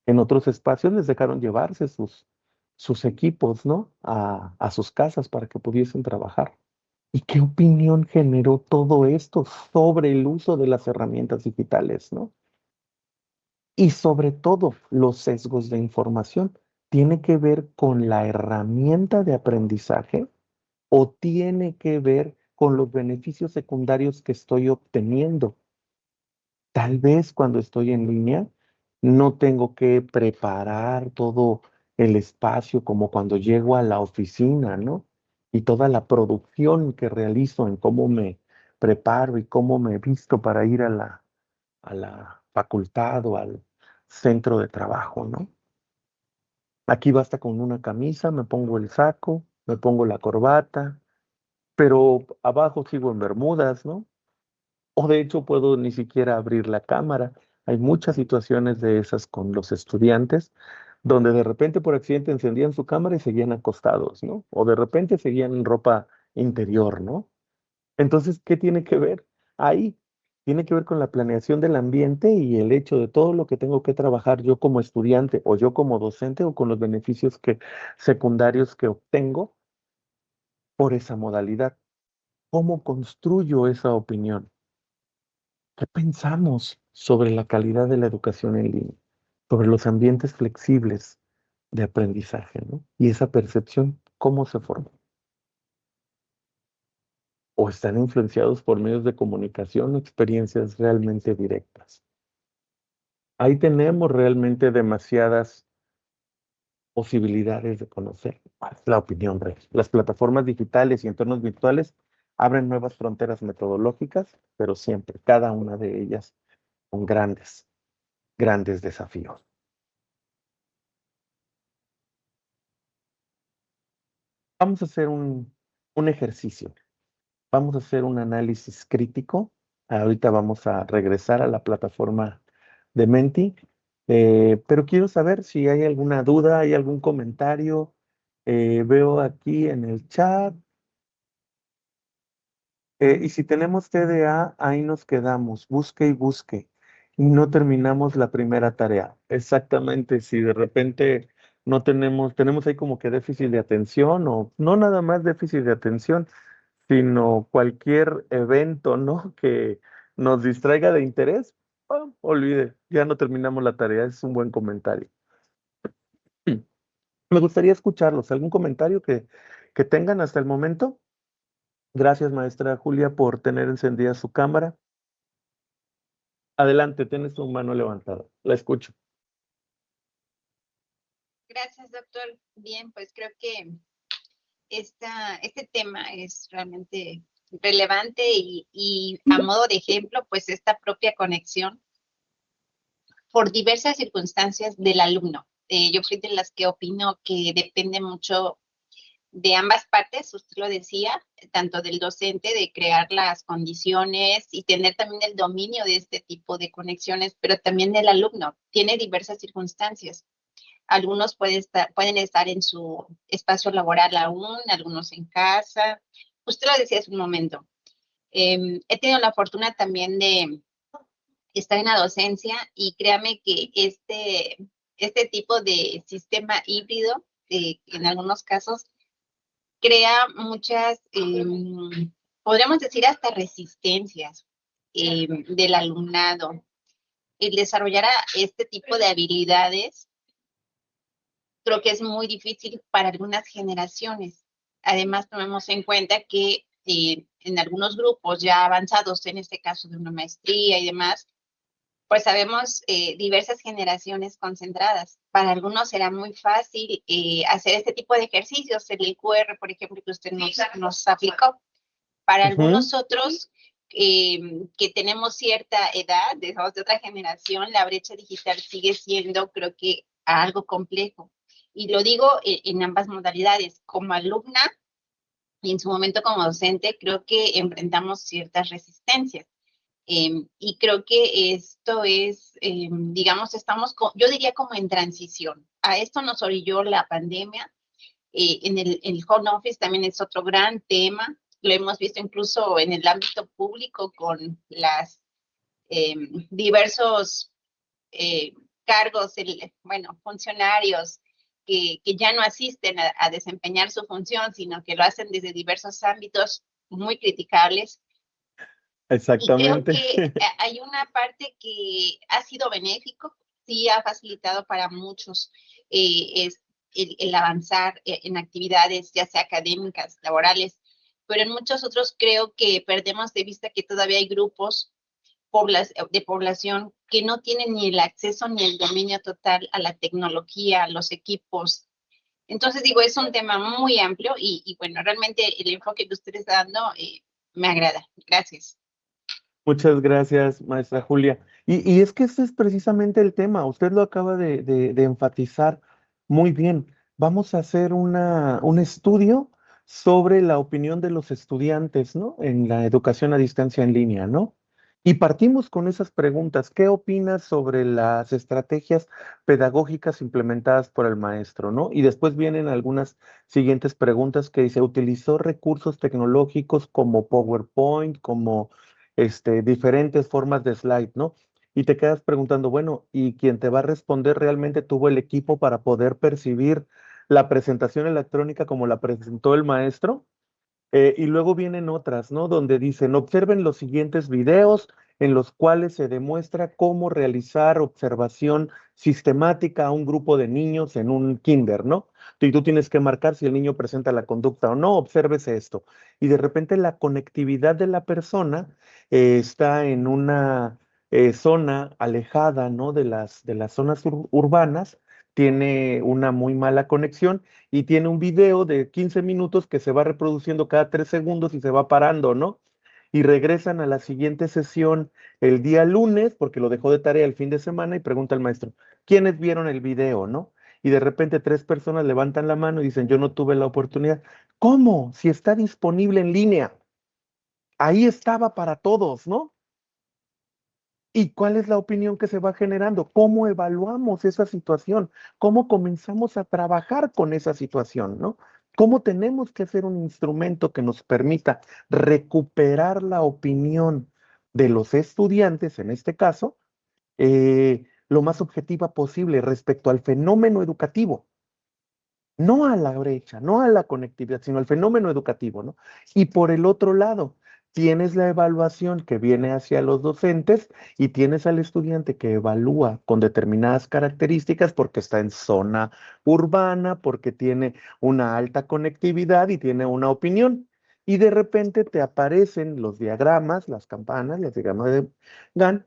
[SPEAKER 2] En otros espacios les dejaron llevarse sus equipos, ¿no? A sus casas para que pudiesen trabajar. ¿Y qué opinión generó todo esto sobre el uso de las herramientas digitales, ¿no? Y sobre todo, los sesgos de información. ¿Tiene que ver con la herramienta de aprendizaje o tiene que ver con los beneficios secundarios que estoy obteniendo? Tal vez cuando estoy en línea no tengo que preparar todo el espacio como cuando llego a la oficina, ¿no? Y toda la producción que realizo en cómo me preparo y cómo me visto para ir a la facultad o al centro de trabajo, ¿no? Aquí basta con una camisa, me pongo el saco, me pongo la corbata, pero abajo sigo en bermudas, ¿no? O de hecho puedo ni siquiera abrir la cámara. Hay muchas situaciones de esas con los estudiantes, donde de repente por accidente encendían su cámara y seguían acostados, ¿no? O de repente seguían en ropa interior, ¿no? Entonces, ¿qué tiene que ver ahí? Tiene que ver con la planeación del ambiente y el hecho de todo lo que tengo que trabajar yo como estudiante o yo como docente o con los beneficios secundarios que obtengo por esa modalidad. ¿Cómo construyo esa opinión? ¿Qué pensamos sobre la calidad de la educación en línea? Sobre los ambientes flexibles de aprendizaje, ¿no? Y esa percepción, ¿cómo se forma? ¿O están influenciados por medios de comunicación o experiencias realmente directas? Ahí tenemos realmente demasiadas posibilidades de conocer cuál es la opinión real. Las plataformas digitales y entornos virtuales abren nuevas fronteras metodológicas, pero siempre, cada una de ellas, con grandes, grandes desafíos. Vamos a hacer un ejercicio. Vamos a hacer un análisis crítico. Ahorita vamos a regresar a la plataforma de Menti, pero quiero saber si hay alguna duda, hay algún comentario. Veo aquí en el chat. Y si tenemos TDA, ahí nos quedamos, busque y busque, y no terminamos la primera tarea. Exactamente, si de repente no tenemos ahí como que déficit de atención, o no nada más déficit de atención, sino cualquier evento, ¿no? Que nos distraiga de interés, olvide, ya no terminamos la tarea, es un buen comentario. Me gustaría escucharlos. ¿Algún comentario que tengan hasta el momento? Gracias, maestra Julia, por tener encendida su cámara. Adelante, tienes tu mano levantada. La escucho.
[SPEAKER 5] Gracias, doctor. Bien, pues creo que este tema es realmente relevante y a modo de ejemplo, pues esta propia conexión por diversas circunstancias del alumno. Yo fui de las que opino que depende mucho de ambas partes, usted lo decía, tanto del docente de crear las condiciones y tener también el dominio de este tipo de conexiones, pero también del alumno. Tiene diversas circunstancias. Algunos pueden estar en su espacio laboral aún, algunos en casa. Usted lo decía hace un momento. He tenido la fortuna también de estar en la docencia y créame que este tipo de sistema híbrido en algunos casos, crea muchas, podríamos decir hasta resistencias del alumnado. El desarrollar este tipo de habilidades creo que es muy difícil para algunas generaciones. Además, tomemos en cuenta que en algunos grupos ya avanzados, en este caso de una maestría y demás, pues sabemos diversas generaciones concentradas. Para algunos será muy fácil hacer este tipo de ejercicios, el IQR, por ejemplo, que usted nos aplicó. Para algunos otros que tenemos cierta edad, de otra generación, la brecha digital sigue siendo, creo que, algo complejo. Y lo digo en ambas modalidades. Como alumna y en su momento como docente, creo que enfrentamos ciertas resistencias. Y creo que esto es, digamos, yo diría como en transición. A esto nos orilló la pandemia. En el home office también es otro gran tema. Lo hemos visto incluso en el ámbito público con las diversos cargos, funcionarios que ya no asisten a desempeñar su función, sino que lo hacen desde diversos ámbitos muy criticables. Y creo
[SPEAKER 2] Exactamente.
[SPEAKER 5] que hay una parte que ha sido benéfico, sí ha facilitado para muchos es el avanzar en actividades, ya sea académicas, laborales, pero en muchos otros creo que perdemos de vista que todavía hay grupos de población que no tienen ni el acceso ni el dominio total a la tecnología, a los equipos. Entonces, digo, es un tema muy amplio y bueno, realmente el enfoque que usted está dando me agrada. Gracias.
[SPEAKER 2] Muchas gracias, maestra Julia. Y es que ese es precisamente el tema. Usted lo acaba de enfatizar muy bien. Vamos a hacer un estudio sobre la opinión de los estudiantes, ¿no? En la educación a distancia en línea, ¿no? Y partimos con esas preguntas. ¿Qué opinas sobre las estrategias pedagógicas implementadas por el maestro, ¿no? Y después vienen algunas siguientes preguntas que dice, ¿utilizó recursos tecnológicos como PowerPoint, como diferentes formas de slide, ¿no? Y te quedas preguntando, bueno, ¿y quién te va a responder realmente tuvo el equipo para poder percibir la presentación electrónica como la presentó el maestro? Y luego vienen otras, ¿no? Donde dicen, observen los siguientes videos en los cuales se demuestra cómo realizar observación sistemática a un grupo de niños en un kinder, ¿no? Y tú tienes que marcar si el niño presenta la conducta o no, observes esto. Y de repente la conectividad de la persona está en una zona alejada, ¿no? De las zonas urbanas, tiene una muy mala conexión y tiene un video de 15 minutos que se va reproduciendo cada 3 segundos y se va parando, ¿no? Y regresan a la siguiente sesión el día lunes, porque lo dejó de tarea el fin de semana, y pregunta al maestro, ¿quiénes vieron el video, no? Y de repente 3 personas levantan la mano y dicen, yo no tuve la oportunidad. ¿Cómo? Si está disponible en línea. Ahí estaba para todos, ¿no? ¿Y cuál es la opinión que se va generando? ¿Cómo evaluamos esa situación? ¿Cómo comenzamos a trabajar con esa situación, ¿no? ¿Cómo tenemos que hacer un instrumento que nos permita recuperar la opinión de los estudiantes, en este caso, lo más objetiva posible respecto al fenómeno educativo? No a la brecha, no a la conectividad, sino al fenómeno educativo, ¿no? Y por el otro lado, tienes la evaluación que viene hacia los docentes y tienes al estudiante que evalúa con determinadas características porque está en zona urbana, porque tiene una alta conectividad y tiene una opinión. Y de repente te aparecen los diagramas, las campanas, los diagramas de Gantt,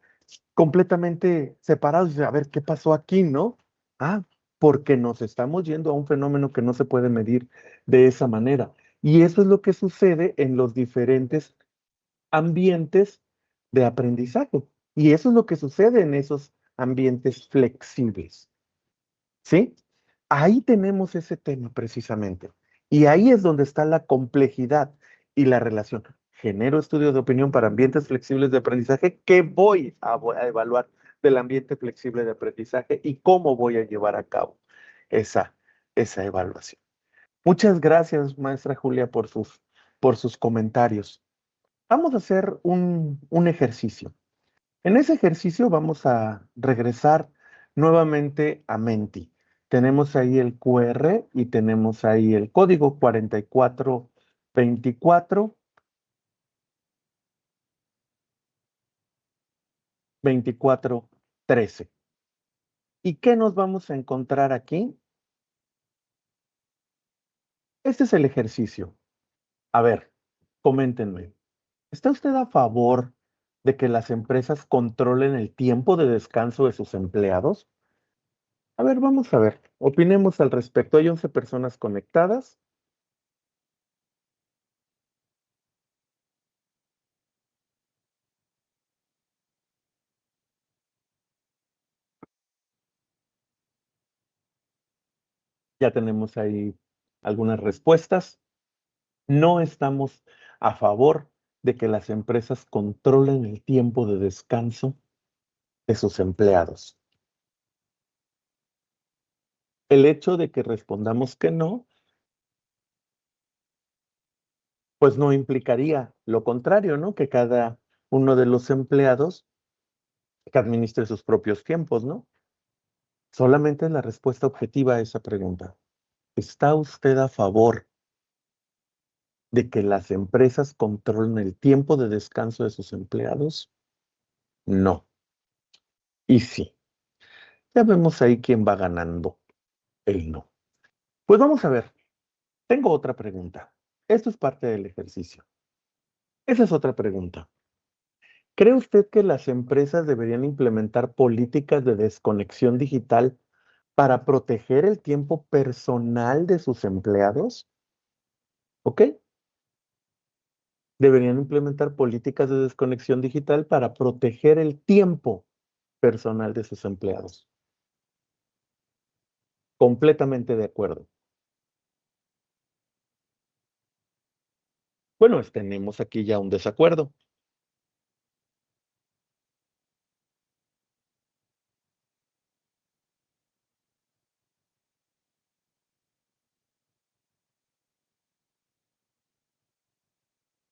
[SPEAKER 2] completamente separados. Y dices, a ver, ¿qué pasó aquí, no? Ah, porque nos estamos yendo a un fenómeno que no se puede medir de esa manera. Y eso es lo que sucede en los diferentes ambientes de aprendizaje. Y eso es lo que sucede en esos ambientes flexibles. ¿Sí? Ahí tenemos ese tema precisamente. Y ahí es donde está la complejidad y la relación. Genero estudios de opinión para ambientes flexibles de aprendizaje. ¿Qué voy a evaluar del ambiente flexible de aprendizaje y cómo voy a llevar a cabo esa, esa evaluación? Muchas gracias, maestra Julia, por sus comentarios. Vamos a hacer un ejercicio. En ese ejercicio vamos a regresar nuevamente a Menti. Tenemos ahí el QR y tenemos ahí el código 4424 2413. ¿Y qué nos vamos a encontrar aquí? Este es el ejercicio. A ver, coméntenme. ¿Está usted a favor de que las empresas controlen el tiempo de descanso de sus empleados? A ver, vamos a ver. Opinemos al respecto. Hay 11 personas conectadas. Ya tenemos ahí algunas respuestas. No estamos a favor de que las empresas controlen el tiempo de descanso de sus empleados. El hecho de que respondamos que no, pues no implicaría lo contrario, ¿no? Que cada uno de los empleados que administre sus propios tiempos, ¿no? Solamente es la respuesta objetiva a esa pregunta. ¿Está usted a favor de que las empresas controlen el tiempo de descanso de sus empleados? No. Y sí. Ya vemos ahí quién va ganando el no. Pues vamos a ver. Tengo otra pregunta. Esto es parte del ejercicio. Esa es otra pregunta. ¿Cree usted que las empresas deberían implementar políticas de desconexión digital para proteger el tiempo personal de sus empleados? ¿Ok? Deberían implementar políticas de desconexión digital para proteger el tiempo personal de sus empleados. Completamente de acuerdo. Bueno, tenemos aquí ya un desacuerdo.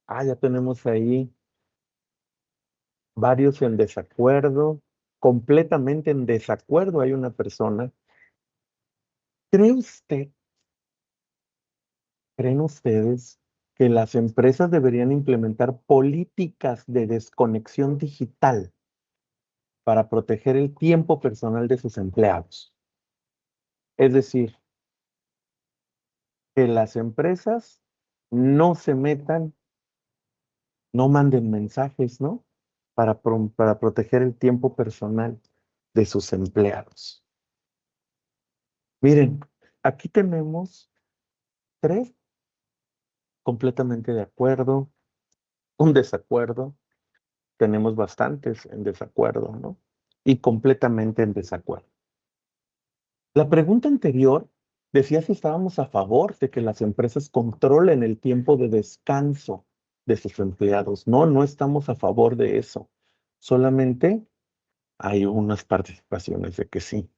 [SPEAKER 2] Ya tenemos ahí varios en desacuerdo, completamente en desacuerdo hay una persona. ¿Cree usted, creen ustedes que las empresas deberían implementar políticas de desconexión digital para proteger el tiempo personal de sus empleados? Es decir, que las empresas no se metan, no manden mensajes, ¿no? Para proteger el tiempo personal de sus empleados. Miren, aquí tenemos tres completamente de acuerdo, un desacuerdo, tenemos bastantes en desacuerdo, ¿no? Y completamente en desacuerdo. La pregunta anterior decía si estábamos a favor de que las empresas controlen el tiempo de descanso de sus empleados. No, no estamos a favor de eso. Solamente hay unas participaciones de que sí.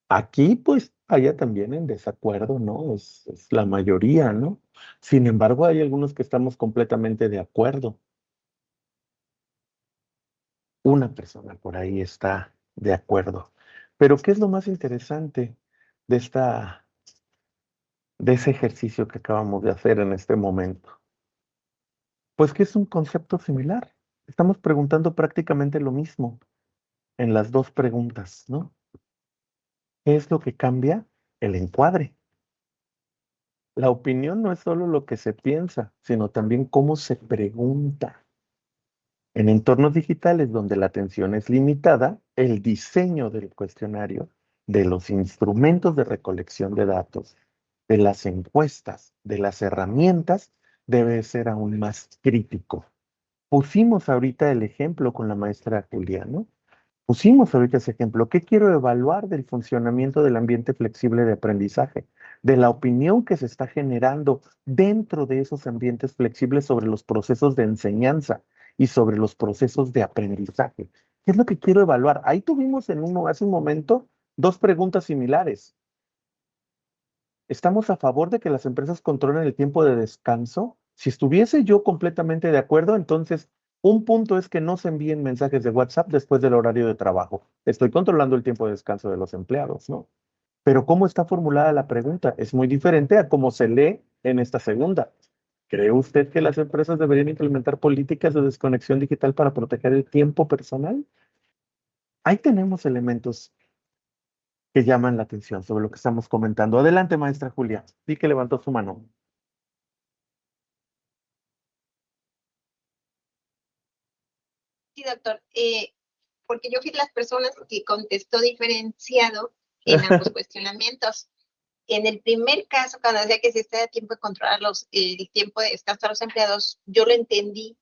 [SPEAKER 2] Aquí, pues, haya también en desacuerdo, ¿no? Es la mayoría, ¿no? Sin embargo, hay algunos que estamos completamente de acuerdo. Una persona por ahí está de acuerdo. Pero, ¿qué es lo más interesante de de ese ejercicio que acabamos de hacer en este momento? Pues que es un concepto similar. Estamos preguntando prácticamente lo mismo en las dos preguntas, ¿no? ¿Qué es lo que cambia? El encuadre. La opinión no es solo lo que se piensa, sino también cómo se pregunta. En entornos digitales donde la atención es limitada, el diseño del cuestionario, de los instrumentos de recolección de datos, de las encuestas, de las herramientas, debe ser aún más crítico. Pusimos ahorita el ejemplo con la maestra Julia, ¿no? Pusimos ahorita ese ejemplo. ¿Qué quiero evaluar del funcionamiento del ambiente flexible de aprendizaje? De la opinión que se está generando dentro de esos ambientes flexibles sobre los procesos de enseñanza y sobre los procesos de aprendizaje. ¿Qué es lo que quiero evaluar? Ahí tuvimos hace un momento dos preguntas similares. ¿Estamos a favor de que las empresas controlen el tiempo de descanso? Si estuviese yo completamente de acuerdo, entonces un punto es que no se envíen mensajes de WhatsApp después del horario de trabajo. Estoy controlando el tiempo de descanso de los empleados, ¿no? Pero cómo está formulada la pregunta es muy diferente a cómo se lee en esta segunda. ¿Cree usted que las empresas deberían implementar políticas de desconexión digital para proteger el tiempo personal? Ahí tenemos elementos que llaman la atención sobre lo que estamos comentando. Adelante, maestra Julia. Sí que levantó su mano.
[SPEAKER 5] Sí, doctor. Porque yo fui de las personas que contestó diferenciado en ambos cuestionamientos. En el primer caso, cuando decía que se está a tiempo de controlar el tiempo de descanso a los empleados, yo lo entendí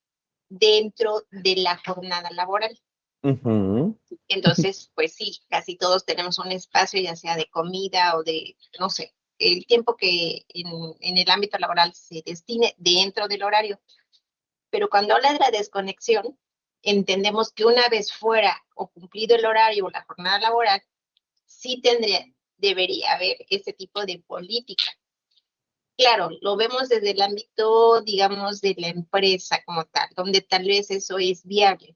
[SPEAKER 5] dentro de la jornada laboral.
[SPEAKER 2] Ujú.
[SPEAKER 5] Entonces, pues sí, casi todos tenemos un espacio, ya sea de comida o de, no sé, el tiempo que en el ámbito laboral se destine dentro del horario. Pero cuando habla de la desconexión, entendemos que una vez fuera o cumplido el horario o la jornada laboral, sí debería haber ese tipo de política. Claro, lo vemos desde el ámbito, digamos, de la empresa como tal, donde tal vez eso es viable.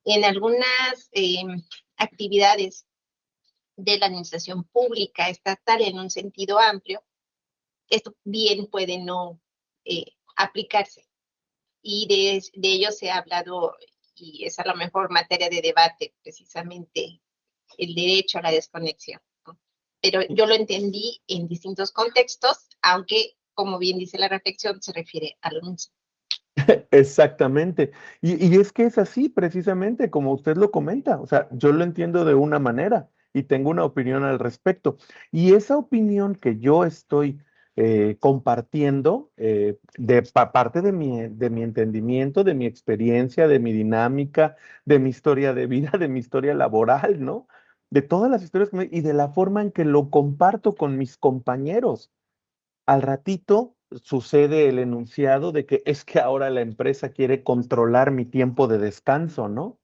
[SPEAKER 5] En algunas actividades de la administración pública estatal en un sentido amplio, esto bien puede no aplicarse. Y de ello se ha hablado, y es a lo mejor materia de debate, precisamente el derecho a la desconexión, ¿no? Pero yo lo entendí en distintos contextos, aunque, como bien dice la reflexión, se refiere a lo mismo.
[SPEAKER 2] Exactamente. Y es que es así, precisamente, como usted lo comenta. O sea, yo lo entiendo de una manera y tengo una opinión al respecto. Y esa opinión que yo estoy compartiendo parte de mi entendimiento, de mi experiencia, de mi dinámica, de mi historia de vida, de mi historia laboral, ¿no? De todas las historias y de la forma en que lo comparto con mis compañeros. Al ratito sucede el enunciado de que es que ahora la empresa quiere controlar mi tiempo de descanso, ¿no?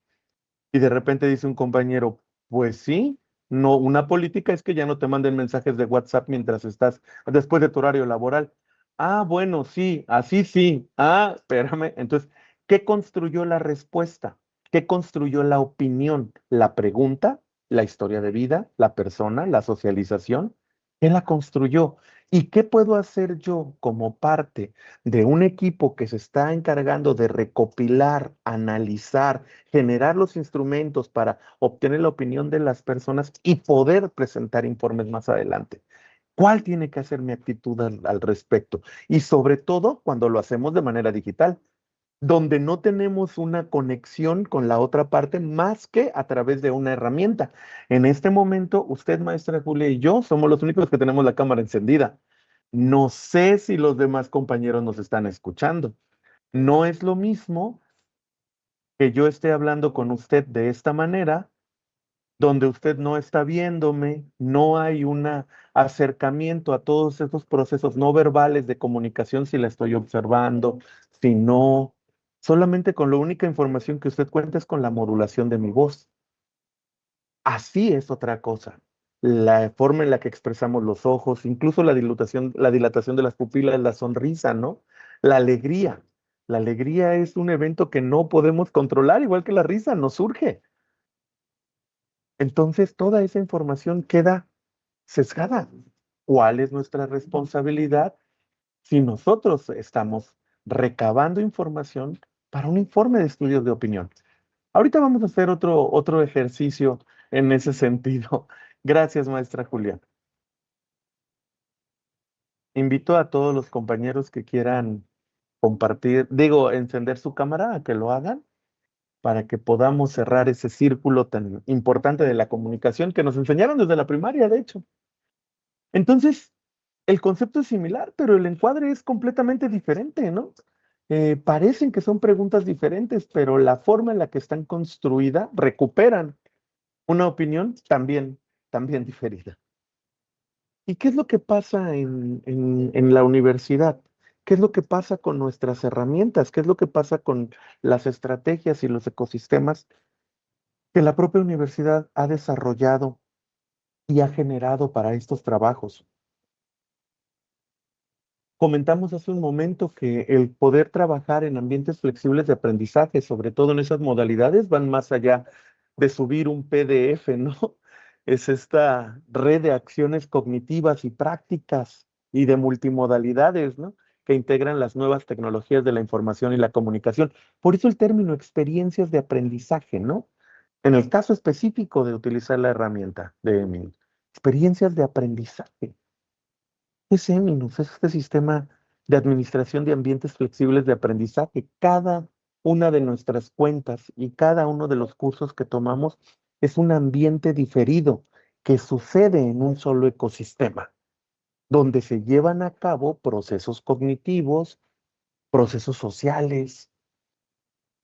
[SPEAKER 2] Y de repente dice un compañero, pues sí, no, una política es que ya no te manden mensajes de WhatsApp mientras estás después de tu horario laboral. Ah, bueno, sí, así sí. Ah, espérame. Entonces, ¿qué construyó la respuesta? ¿Qué construyó la opinión? La pregunta, la historia de vida, la persona, la socialización. ¿Qué la construyó? ¿Y qué puedo hacer yo como parte de un equipo que se está encargando de recopilar, analizar, generar los instrumentos para obtener la opinión de las personas y poder presentar informes más adelante? ¿Cuál tiene que ser mi actitud al respecto? Y sobre todo cuando lo hacemos de manera digital, donde no tenemos una conexión con la otra parte más que a través de una herramienta. En este momento, usted, maestra Julia, y yo somos los únicos que tenemos la cámara encendida. No sé si los demás compañeros nos están escuchando. No es lo mismo que yo esté hablando con usted de esta manera, donde usted no está viéndome, no hay un acercamiento a todos esos procesos no verbales de comunicación si la estoy observando, si no, solamente con la única información que usted cuenta es con la modulación de mi voz. Así es otra cosa. La forma en la que expresamos los ojos, incluso la dilatación de las pupilas, la sonrisa, ¿no? La alegría. La alegría es un evento que no podemos controlar, igual que la risa, nos surge. Entonces, toda esa información queda sesgada. ¿Cuál es nuestra responsabilidad si nosotros estamos recabando información para un informe de estudios de opinión? Ahorita vamos a hacer otro ejercicio en ese sentido. Gracias, maestra Julia. Invito a todos los compañeros que quieran compartir, digo, encender su cámara a que lo hagan para que podamos cerrar ese círculo tan importante de la comunicación que nos enseñaron desde la primaria, de hecho. Entonces, el concepto es similar, pero el encuadre es completamente diferente, ¿no? Parecen que son preguntas diferentes, pero la forma en la que están construidas recuperan una opinión también diferida. ¿Y qué es lo que pasa en la universidad? ¿Qué es lo que pasa con nuestras herramientas? ¿Qué es lo que pasa con las estrategias y los ecosistemas que la propia universidad ha desarrollado y ha generado para estos trabajos? Comentamos hace un momento que el poder trabajar en ambientes flexibles de aprendizaje, sobre todo en esas modalidades, van más allá de subir un PDF, ¿no? es esta red de acciones cognitivas y prácticas y de multimodalidades, ¿no? Que integran las nuevas tecnologías de la información y la comunicación. Por eso el término experiencias de aprendizaje, ¿no? En el caso específico de utilizar la herramienta de Eminus, experiencias de aprendizaje. Es Eminus, es este sistema de administración de ambientes flexibles de aprendizaje. Cada una de nuestras cuentas y cada uno de los cursos que tomamos es un ambiente diferido que sucede en un solo ecosistema, donde se llevan a cabo procesos cognitivos, procesos sociales,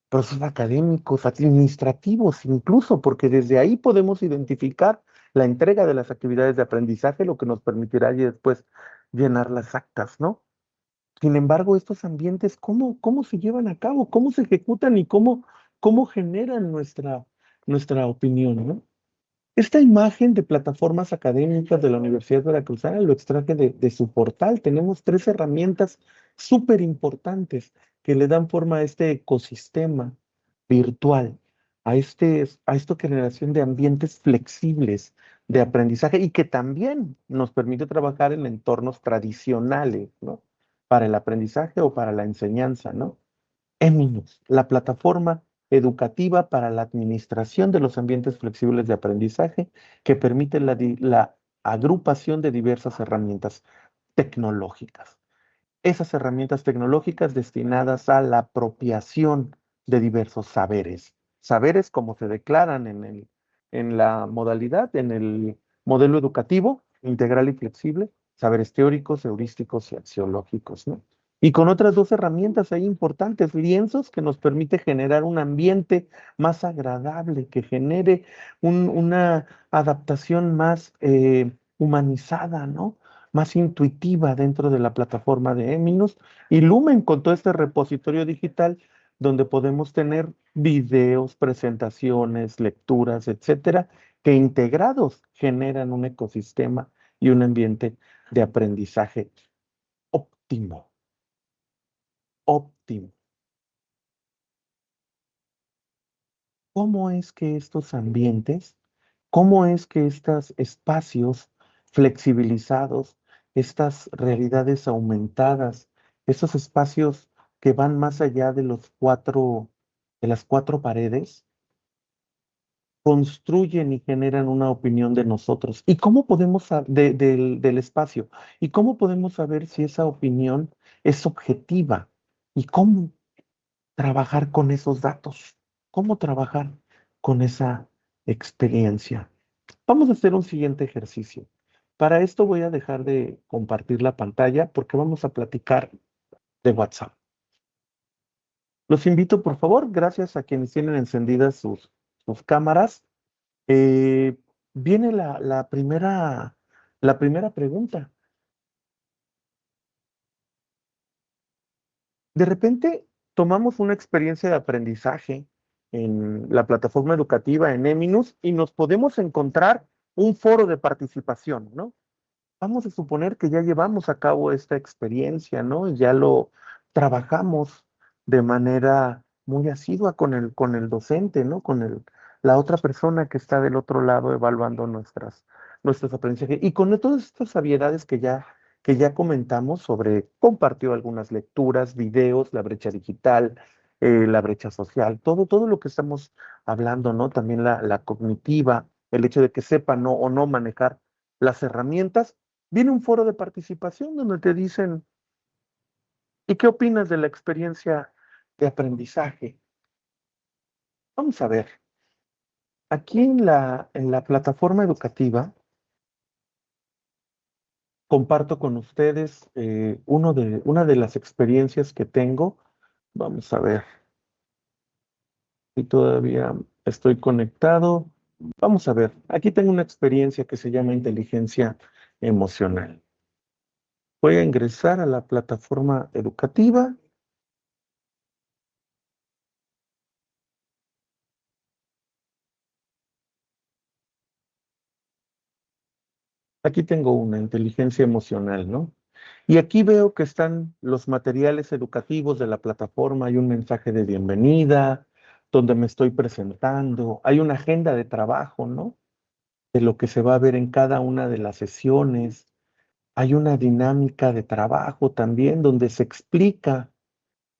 [SPEAKER 2] procesos académicos, administrativos, incluso, porque desde ahí podemos identificar la entrega de las actividades de aprendizaje, lo que nos permitirá y después llenar las actas, ¿no? Sin embargo, estos ambientes, ¿cómo se llevan a cabo? ¿Cómo se ejecutan y cómo generan nuestra opinión, ¿no? Esta imagen de plataformas académicas de la Universidad Veracruzana lo extraje de su portal. Tenemos tres herramientas súper importantes que le dan forma a este ecosistema virtual, a esta generación de ambientes flexibles de aprendizaje y que también nos permite trabajar en entornos tradicionales, ¿no? Para el aprendizaje o para la enseñanza, ¿no? Eminus, la plataforma educativa para la administración de los ambientes flexibles de aprendizaje que permite la agrupación de diversas herramientas tecnológicas. Esas herramientas tecnológicas destinadas a la apropiación de diversos saberes. Saberes como se declaran en la modalidad, en el modelo educativo integral y flexible, saberes teóricos, heurísticos y axiológicos, ¿no? Y con otras dos herramientas ahí importantes, lienzos, que nos permite generar un ambiente más agradable, que genere una adaptación más humanizada, ¿no? Más intuitiva dentro de la plataforma de Eminus y Lumen con todo este repositorio digital donde podemos tener videos, presentaciones, lecturas, etcétera, que integrados generan un ecosistema y un ambiente de aprendizaje óptimo, óptimo. ¿Cómo es que estos ambientes, cómo es que estos espacios flexibilizados, estas realidades aumentadas, estos espacios que van más allá de de las cuatro paredes, construyen y generan una opinión de nosotros? ¿Y cómo podemos, del espacio? ¿Y cómo podemos saber si esa opinión es objetiva? ¿Y cómo trabajar con esos datos? ¿Cómo trabajar con esa experiencia? Vamos a hacer un siguiente ejercicio. Para esto voy a dejar de compartir la pantalla porque vamos a platicar de WhatsApp. Los invito, por favor, gracias a quienes tienen encendidas sus cámaras. Eh, Viene la primera pregunta. De repente tomamos una experiencia de aprendizaje en la plataforma educativa, en Eminus, y nos podemos encontrar un foro de participación, ¿no? Vamos a suponer que ya llevamos a cabo esta experiencia, ¿no? Ya lo trabajamos de manera muy asidua con el docente, ¿no? La otra persona que está del otro lado evaluando nuestros aprendizajes. Y con todas estas sabiedades que ya comentamos sobre, compartió algunas lecturas, videos, la brecha digital, la brecha social, todo lo que estamos hablando, ¿no? También la cognitiva, el hecho de que sepan o no manejar las herramientas. Viene un foro de participación donde te dicen, ¿y qué opinas de la experiencia de aprendizaje? Vamos a ver, aquí en la plataforma educativa comparto con ustedes una de las experiencias que tengo. Vamos a ver si todavía estoy conectado. Vamos a ver, aquí tengo una experiencia que se llama inteligencia emocional. Voy a ingresar a la plataforma educativa. Aquí tengo una inteligencia emocional, ¿no? Y aquí veo que están los materiales educativos de la plataforma. Hay un mensaje de bienvenida, donde me estoy presentando. Hay una agenda de trabajo, ¿no? de lo que se va a ver en cada una de las sesiones. Hay una dinámica de trabajo también donde se explica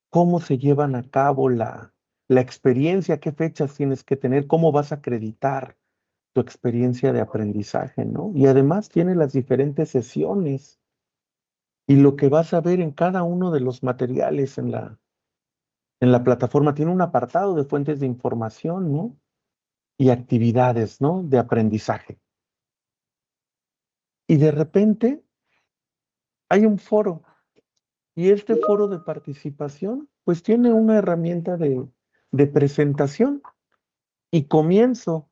[SPEAKER 2] cómo se llevan a cabo la experiencia, qué fechas tienes que tener, cómo vas a acreditar tu experiencia de aprendizaje, ¿no? Y además tiene las diferentes sesiones y lo que vas a ver en cada uno de los materiales en la plataforma. Tiene un apartado de fuentes de información, ¿no? Y actividades, ¿no? De aprendizaje. Y de repente hay un foro y este foro de participación pues tiene una herramienta de presentación y comienzo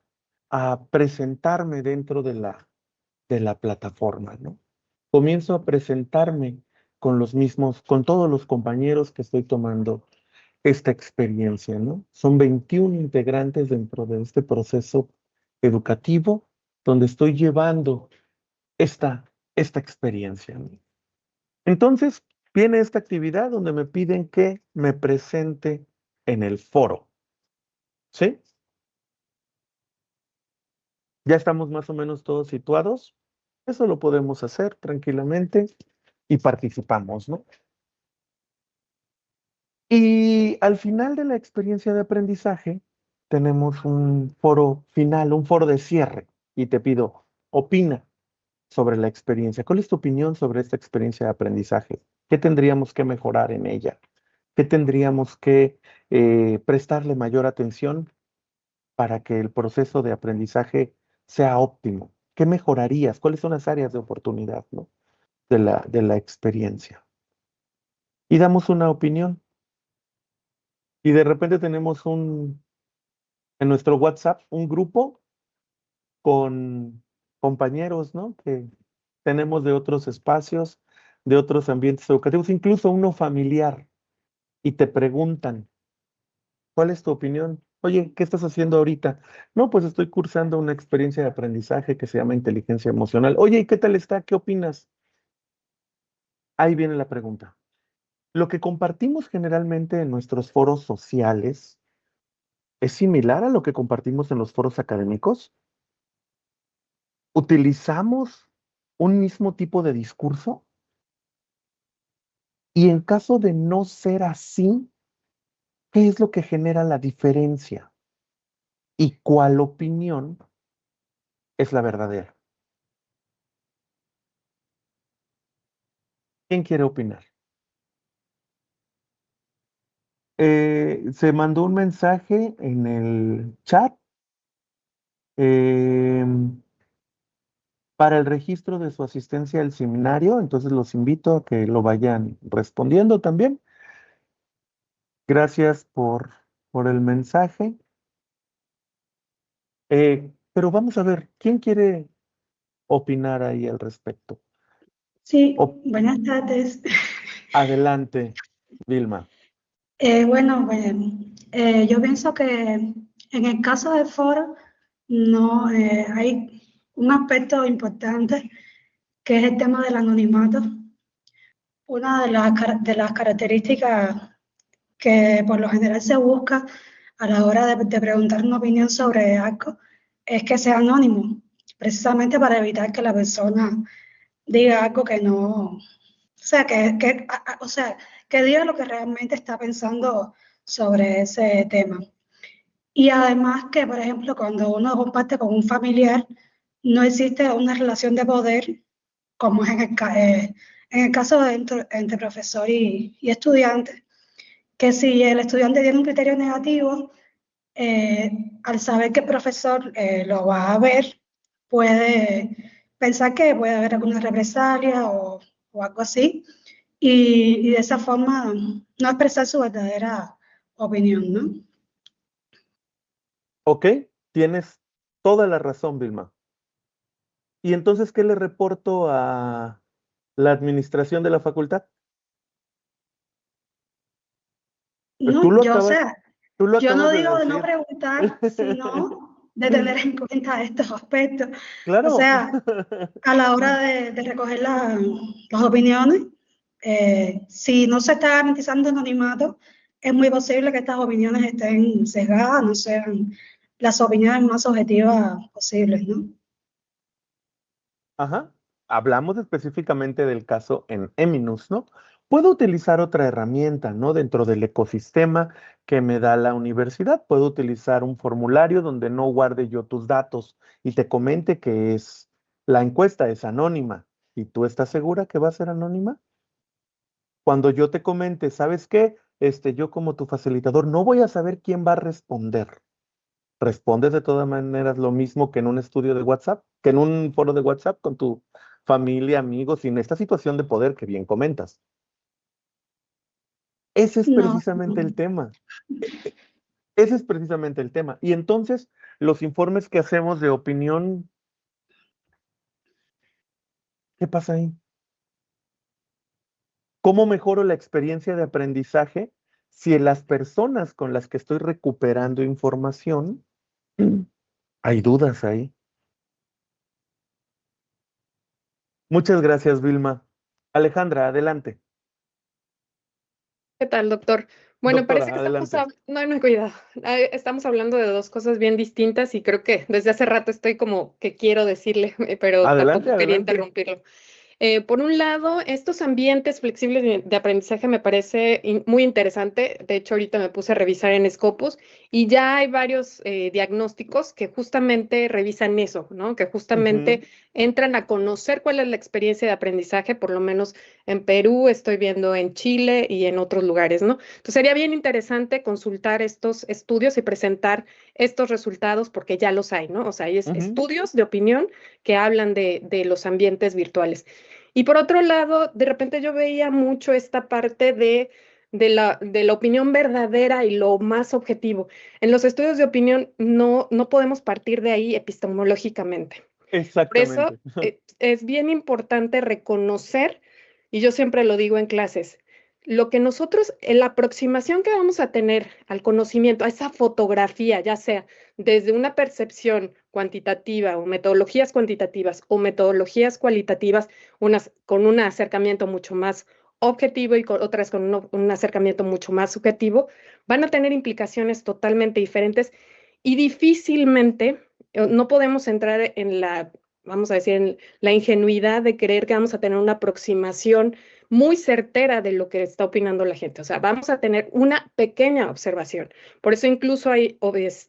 [SPEAKER 2] a presentarme dentro de la plataforma, ¿no? Comienzo a presentarme con los mismos, con todos los compañeros que estoy tomando esta experiencia, ¿no? Son 21 integrantes dentro de este proceso educativo donde estoy llevando esta experiencia, ¿no? Entonces, viene esta actividad donde me piden que me presente en el foro, ¿sí? Ya estamos más o menos todos situados. Eso lo podemos hacer tranquilamente y participamos, ¿no? Y al final de la experiencia de aprendizaje, tenemos un foro final, un foro de cierre. Y te pido, opina sobre la experiencia. ¿Cuál es tu opinión sobre esta experiencia de aprendizaje? ¿Qué tendríamos que mejorar en ella? ¿Qué tendríamos que prestarle mayor atención para que el proceso de aprendizaje sea óptimo? ¿Qué mejorarías? ¿Cuáles son las áreas de oportunidad, ¿no? De la experiencia? Y damos una opinión. Y de repente tenemos en nuestro WhatsApp un grupo con compañeros, ¿no? Que tenemos de otros espacios, de otros ambientes educativos, incluso uno familiar, y te preguntan, ¿cuál es tu opinión? Oye, ¿qué estás haciendo ahorita? No, pues estoy cursando una experiencia de aprendizaje que se llama inteligencia emocional. Oye, ¿y qué tal está? ¿Qué opinas? Ahí viene la pregunta. Lo que compartimos generalmente en nuestros foros sociales es similar a lo que compartimos en los foros académicos. ¿Utilizamos un mismo tipo de discurso? Y en caso de no ser así, ¿qué es lo que genera la diferencia? ¿Y cuál opinión es la verdadera? ¿Quién quiere opinar? Se mandó un mensaje en el chat eh, para el registro de su asistencia al seminario, entonces los invito a que lo vayan respondiendo también. Gracias por el mensaje. Pero vamos a ver, ¿quién quiere opinar ahí al respecto?
[SPEAKER 6] Sí,
[SPEAKER 2] Op-
[SPEAKER 6] buenas tardes.
[SPEAKER 2] Adelante, Vilma.
[SPEAKER 6] Yo pienso que en el caso del foro no hay un aspecto importante que es el tema del anonimato. Una de las características que por lo general se busca a la hora de preguntar una opinión sobre algo es que sea anónimo, precisamente para evitar que la persona diga algo que no, o sea, o sea, que diga lo que realmente está pensando sobre ese tema. Y además que, por ejemplo, cuando uno comparte con un familiar, no existe una relación de poder, como es en el caso entre profesor y estudiante, que si el estudiante tiene un criterio negativo, al saber que el profesor lo va a ver, puede pensar que puede haber alguna represalia o algo así, y de esa forma no expresar su verdadera opinión, ¿no?
[SPEAKER 2] Ok, tienes toda la razón, Vilma. ¿Y entonces qué le reporto a la administración de la facultad? Pues
[SPEAKER 6] No, yo, o sea,
[SPEAKER 2] tú lo
[SPEAKER 6] yo no
[SPEAKER 2] acabas de
[SPEAKER 6] digo de no
[SPEAKER 2] decir.
[SPEAKER 6] preguntar, sino de tener en cuenta estos aspectos. O
[SPEAKER 2] Claro.
[SPEAKER 6] sea, a la hora de recoger las opiniones, si no se está garantizando anonimato, es muy posible que estas opiniones estén sesgadas, no sean las opiniones más objetivas posibles, ¿no?
[SPEAKER 2] Ajá. Hablamos específicamente del caso en Eminus, ¿no? Puedo utilizar otra herramienta, ¿no? Dentro del ecosistema que me da la universidad. Puedo utilizar un formulario donde no guarde yo tus datos y te comente que la encuesta es anónima. ¿Y tú estás segura que va a ser anónima? Cuando yo te comente, ¿sabes qué? Yo como tu facilitador no voy a saber quién va a responder. ¿Respondes de todas maneras lo mismo que en un estudio de WhatsApp, que en un foro de WhatsApp con tu familia, amigos, sin esta situación de poder que bien comentas? Ese es
[SPEAKER 6] No,
[SPEAKER 2] precisamente el tema. Ese es precisamente el tema. Y entonces, los informes que hacemos de opinión, ¿qué pasa ahí? ¿Cómo mejoro la experiencia de aprendizaje si en las personas con las que estoy recuperando información hay dudas ahí? Muchas gracias, Vilma. Alejandra, adelante.
[SPEAKER 1] ¿Qué tal, doctor? Bueno, parece
[SPEAKER 2] Doctora,
[SPEAKER 1] que estamos,
[SPEAKER 2] adelante.
[SPEAKER 1] no, no, cuidado. Estamos hablando de dos cosas bien distintas y creo que desde hace rato estoy como que quiero decirle, pero
[SPEAKER 2] Adelante,
[SPEAKER 1] tampoco quería
[SPEAKER 2] adelante.
[SPEAKER 1] interrumpirlo. Por un lado, estos ambientes flexibles de aprendizaje me parece muy interesante. De hecho, ahorita me puse a revisar en Scopus y ya hay varios diagnósticos que justamente revisan eso, ¿no? Que
[SPEAKER 2] Ujú,
[SPEAKER 1] justamente entran a conocer cuál es la experiencia de aprendizaje, por lo menos en Perú, estoy viendo en Chile y en otros lugares, ¿no? Entonces sería bien interesante consultar estos estudios y presentar estos resultados porque ya los hay, ¿no? O sea, hay
[SPEAKER 2] ujú.
[SPEAKER 1] estudios de opinión que hablan de los ambientes virtuales. Y por otro lado, de repente yo veía mucho esta parte de la opinión verdadera y lo más objetivo. En los estudios de opinión no podemos partir de ahí epistemológicamente. Por eso
[SPEAKER 2] Exactamente.
[SPEAKER 1] es bien importante reconocer, y yo siempre lo digo en clases, lo que nosotros, en la aproximación que vamos a tener al conocimiento, a esa fotografía, ya sea desde una percepción cuantitativa o metodologías cuantitativas o metodologías cualitativas, unas con un acercamiento mucho más objetivo y con otras con un acercamiento mucho más subjetivo, van a tener implicaciones totalmente diferentes y difícilmente no podemos entrar en vamos a decir, en la ingenuidad de creer que vamos a tener una aproximación muy certera de lo que está opinando la gente. O sea, vamos a tener una pequeña observación. Por eso incluso hay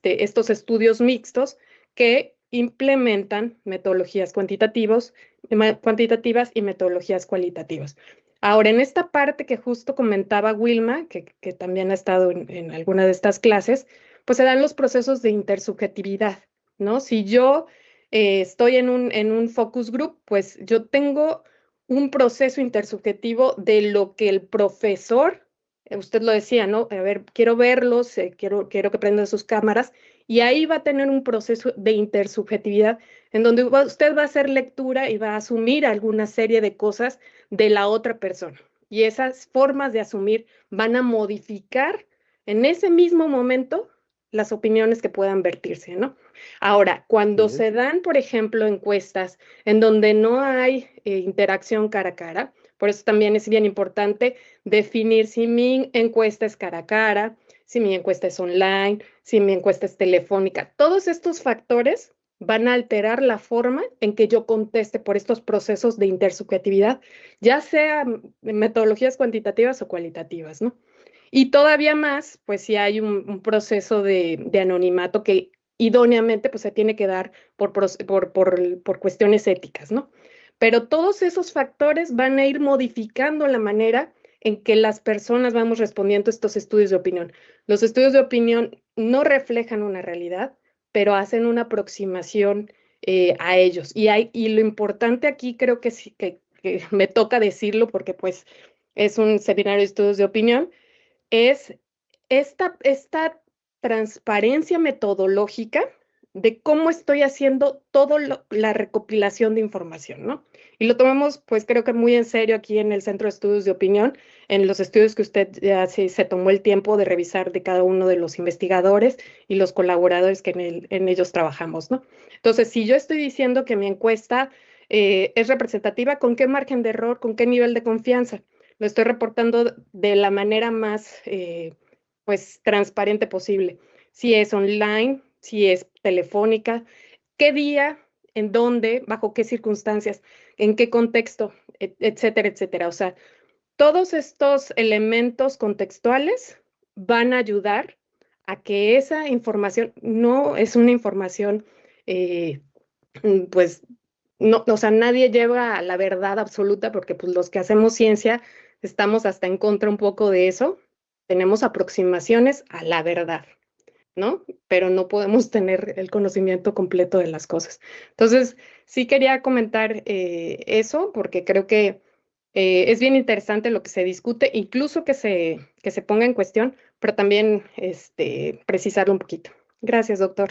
[SPEAKER 1] estos estudios mixtos que implementan metodologías cuantitativas y metodologías cualitativas. Ahora, en esta parte que justo comentaba Wilma, que también ha estado en alguna de estas clases, pues se dan los procesos de intersubjetividad, ¿no? Si yo estoy en un focus group, pues yo tengo un proceso intersubjetivo de lo que el profesor, usted lo decía, ¿no? A ver, quiero verlos, quiero que prendan sus cámaras, y ahí va a tener un proceso de intersubjetividad en donde usted va a hacer lectura y va a asumir alguna serie de cosas de la otra persona. Y esas formas de asumir van a modificar en ese mismo momento las opiniones que puedan vertirse, ¿no? Ahora,
[SPEAKER 2] Así
[SPEAKER 1] cuando se
[SPEAKER 2] es.
[SPEAKER 1] dan, por ejemplo, encuestas en donde no hay interacción cara a cara, por eso también es bien importante definir si mi encuesta es cara a cara, si mi encuesta es online, si mi encuesta es telefónica. Todos estos factores van a alterar la forma en que yo conteste por estos procesos de intersubjetividad, ya sea metodologías cuantitativas o cualitativas, ¿no? Y todavía más, pues si hay un proceso de anonimato que idóneamente pues se tiene que dar por cuestiones éticas, ¿no? Pero todos esos factores van a ir modificando la manera en que las personas vamos respondiendo a estos estudios de opinión. Los estudios de opinión no reflejan una realidad, pero hacen una aproximación a ellos. Y lo importante aquí creo que sí, que me toca decirlo porque pues es un seminario de estudios de opinión, es esta transparencia metodológica de cómo estoy haciendo toda la recopilación de información, ¿no? Y lo tomamos, pues creo que muy en serio aquí en el Centro de Estudios de Opinión, en los estudios que usted ya se tomó el tiempo de revisar de cada uno de los investigadores y los colaboradores que en ellos trabajamos, ¿no? Entonces, si yo estoy diciendo que mi encuesta es representativa, ¿con qué margen de error, con qué nivel de confianza? Lo estoy reportando de la manera más pues transparente posible. Si es online, si es telefónica, qué día en dónde, bajo qué circunstancias, en qué contexto, etcétera, etcétera. O sea, todos estos elementos contextuales van a ayudar a que esa información no es una información, pues, no, o sea, nadie lleva la verdad absoluta porque pues los que hacemos ciencia estamos hasta en contra un poco de eso. Tenemos aproximaciones a la verdad, ¿no? Pero no podemos tener el conocimiento completo de las cosas. Entonces, sí quería comentar eso porque creo que es bien interesante lo que se discute, incluso que se ponga en cuestión, pero también precisarlo un poquito. Gracias, doctor.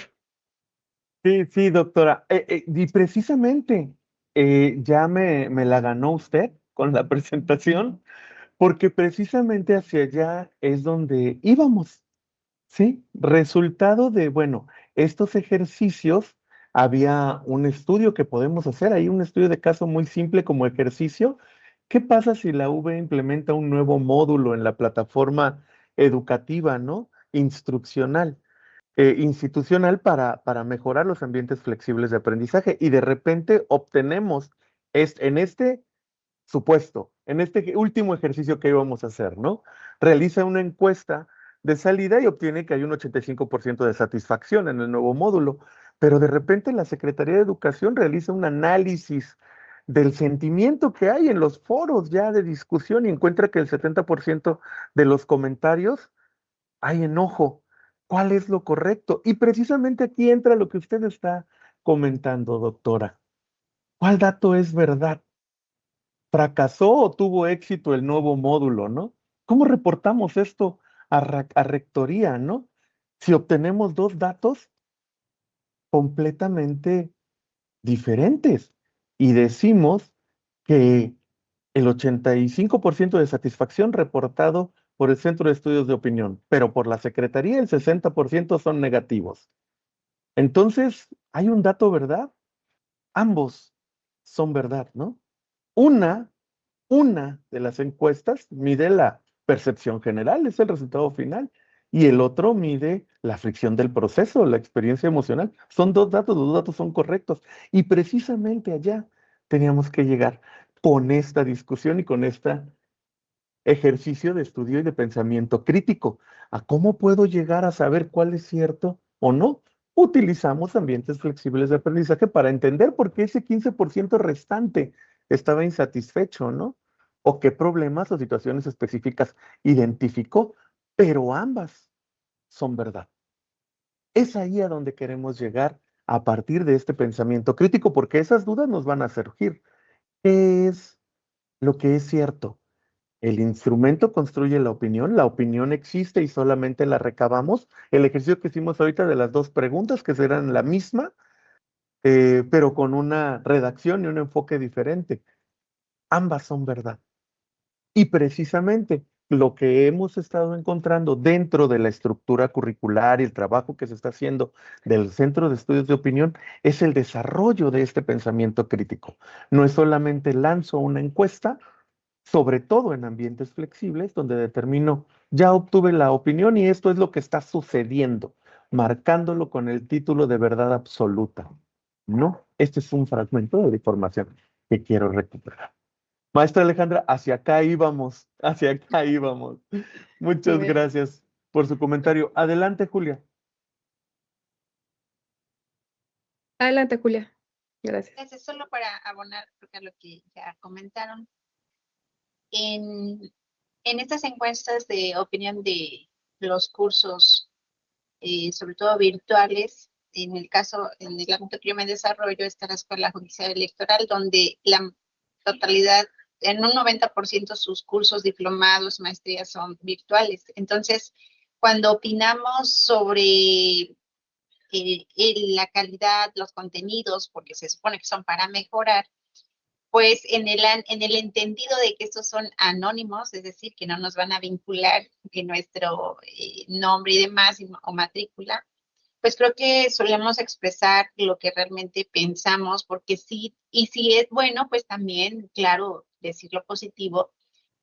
[SPEAKER 2] Sí, sí, doctora. Y precisamente ya me la ganó usted con la presentación, porque precisamente hacia allá es donde íbamos. Sí, resultado de, bueno, estos ejercicios, había un estudio que podemos hacer ahí, un estudio de caso muy simple como ejercicio. ¿Qué pasa si la UV implementa un nuevo módulo en la plataforma educativa, ¿no? Instruccional, institucional para mejorar los ambientes flexibles de aprendizaje y de repente obtenemos en este supuesto, en este último ejercicio que íbamos a hacer, ¿no? Realiza una encuesta de salida y obtiene que hay un 85% de satisfacción en el nuevo módulo, pero de repente la Secretaría de Educación realiza un análisis del sentimiento que hay en los foros ya de discusión y encuentra que el 70% de los comentarios hay enojo. ¿Cuál es lo correcto? Y precisamente aquí entra lo que usted está comentando, doctora. ¿Cuál dato es verdad? ¿Fracasó o tuvo éxito el nuevo módulo, no? ¿Cómo reportamos esto a rectoría, no? Si obtenemos dos datos completamente diferentes y decimos que el 85% de satisfacción reportado por el Centro de Estudios de Opinión, pero por la Secretaría el 60% son negativos. Entonces, ¿hay un dato verdad? Ambos son verdad, ¿no? Una Una de las encuestas mide la percepción general, es el resultado final, y el otro mide la fricción del proceso, la experiencia emocional. Son dos datos, los dos datos son correctos. Y precisamente allá teníamos que llegar con esta discusión y con este ejercicio de estudio y de pensamiento crítico. ¿A cómo puedo llegar a saber cuál es cierto o no? Utilizamos ambientes flexibles de aprendizaje para entender por qué ese 15% restante estaba insatisfecho, ¿no? O qué problemas o situaciones específicas identificó, pero ambas son verdad. Es ahí a donde queremos llegar a partir de este pensamiento crítico, porque esas dudas nos van a surgir. ¿Qué es lo que es cierto? El instrumento construye la opinión existe y solamente la recabamos. El ejercicio que hicimos ahorita de las dos preguntas, que serán la misma, pero con una redacción y un enfoque diferente. Ambas son verdad. Y precisamente lo que hemos estado encontrando dentro de la estructura curricular y el trabajo que se está haciendo del Centro de Estudios de Opinión es el desarrollo de este pensamiento crítico. No es solamente lanzo una encuesta, sobre todo en ambientes flexibles, donde determino, ya obtuve la opinión y esto es lo que está sucediendo, marcándolo con el título de verdad absoluta. No, este es un fragmento de la información que quiero recuperar. Maestra Alejandra, hacia acá íbamos, hacia acá íbamos.
[SPEAKER 1] Muy
[SPEAKER 2] Muchas
[SPEAKER 1] bien.
[SPEAKER 2] gracias por su comentario. Adelante, Julia.
[SPEAKER 1] Adelante, Julia. Gracias.
[SPEAKER 5] Entonces, solo para abonar porque a lo que ya comentaron, en, en estas encuestas de opinión de los cursos, sobre todo virtuales, en el caso, en el ámbito que yo me desarrollo, está la Escuela Judicial Electoral, donde la totalidad, en un 90% sus cursos, diplomados, maestrías son virtuales. Entonces, cuando opinamos sobre la calidad, los contenidos, porque se supone que son para mejorar, pues en el entendido de que estos son anónimos, es decir, que no nos van a vincular en nuestro nombre y demás o matrícula, pues creo que solemos expresar lo que realmente pensamos, porque sí, y si es bueno, pues también, claro, decir lo positivo,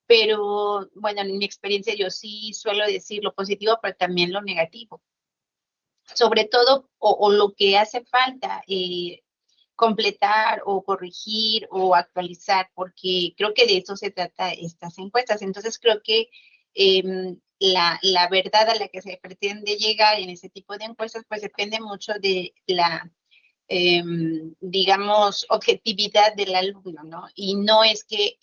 [SPEAKER 5] pero bueno, en mi experiencia yo sí suelo decir lo positivo, pero también lo negativo. Sobre todo, o lo que hace falta, completar o corregir o actualizar, porque creo que de eso se trata estas encuestas. Entonces creo que la verdad a la que se pretende llegar en ese tipo de encuestas, pues depende mucho de la, digamos, objetividad del alumno, ¿no? Y no es que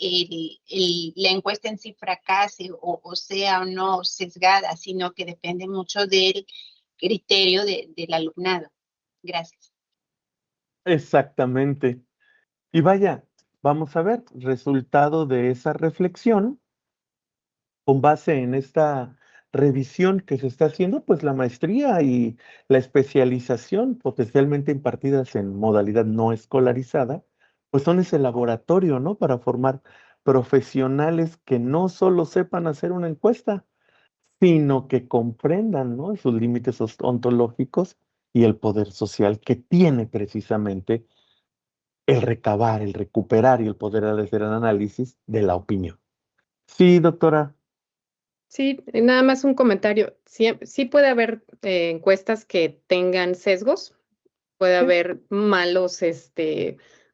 [SPEAKER 5] la encuesta en sí fracase o sea o no sesgada, sino que depende mucho del criterio del alumnado. Gracias.
[SPEAKER 2] Exactamente. Y vaya, vamos a ver, resultado de esa reflexión, con base en esta revisión que se está haciendo, pues la maestría y la especialización potencialmente impartidas en modalidad no escolarizada, pues son ese laboratorio, ¿no? Para formar profesionales que no solo sepan hacer una encuesta, sino que comprendan, ¿no? Sus límites ontológicos y el poder social que tiene precisamente el recabar, el recuperar y el poder hacer el análisis de la opinión. Sí, doctora.
[SPEAKER 1] Sí, nada más un comentario. Sí, sí puede haber encuestas que tengan sesgos, puede
[SPEAKER 2] Sí.
[SPEAKER 1] haber malos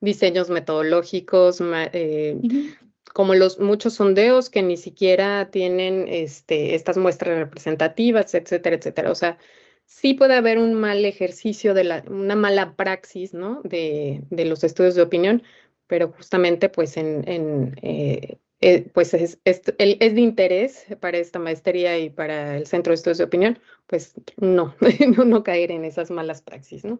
[SPEAKER 1] diseños metodológicos, como los muchos sondeos que ni siquiera tienen estas muestras representativas, etcétera, etcétera. O sea, sí puede haber un mal ejercicio una mala praxis, ¿no? De los estudios de opinión, pero justamente pues pues es de interés para esta maestría y para el Centro de Estudios de Opinión, pues no, no caer en esas malas praxis, ¿no?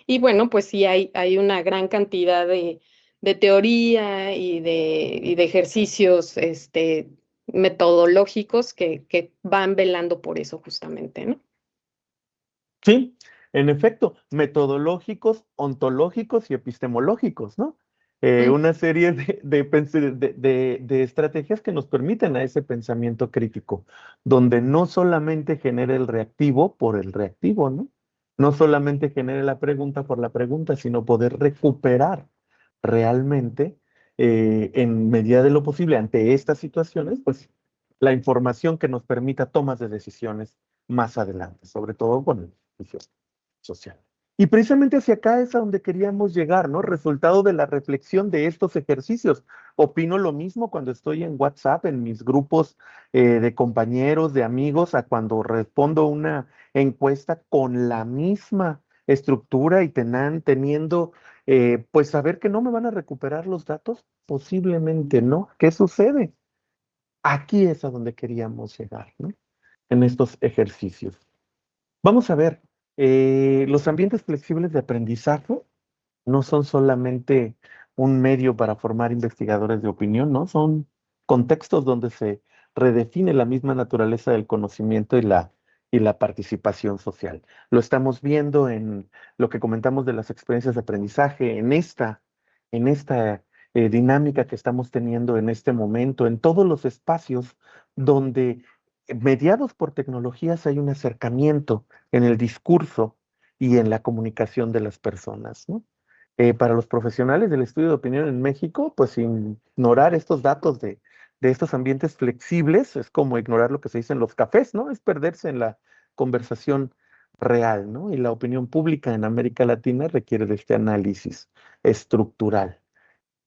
[SPEAKER 1] Y bueno, pues sí hay una gran cantidad de teoría y de ejercicios metodológicos que van velando por eso justamente, ¿no?
[SPEAKER 2] Sí, en efecto, metodológicos, ontológicos y epistemológicos, ¿no?
[SPEAKER 1] Mm,
[SPEAKER 2] Una serie de estrategias que nos permiten a ese pensamiento crítico, donde no solamente genera el reactivo por el reactivo, ¿no? No solamente genere la pregunta por la pregunta, sino poder recuperar realmente, en medida de lo posible, ante estas situaciones, pues la información que nos permita tomas de decisiones más adelante, sobre todo con el juicio social. Y precisamente hacia acá es a donde queríamos llegar, ¿no? Resultado de la reflexión de estos ejercicios. Opino lo mismo cuando estoy en WhatsApp, en mis grupos de compañeros, de amigos, a cuando respondo una encuesta con la misma estructura y teniendo, pues saber que no me van a recuperar los datos, posiblemente no. ¿Qué sucede? Aquí es a donde queríamos llegar, ¿no? En estos ejercicios. Vamos a ver, los ambientes flexibles de aprendizaje no son solamente un medio para formar investigadores de opinión, ¿no? Son contextos donde se redefine la misma naturaleza del conocimiento y la participación social. Lo estamos viendo en lo que comentamos de las experiencias de aprendizaje, en esta dinámica que estamos teniendo en este momento, en todos los espacios donde, mediados por tecnologías, hay un acercamiento en el discurso y en la comunicación de las personas, ¿no? Para los profesionales del estudio de opinión en México, pues ignorar estos datos de estos ambientes flexibles es como ignorar lo que se dice en los cafés, ¿no? Es perderse en la conversación real, ¿no? Y la opinión pública en América Latina requiere de este análisis estructural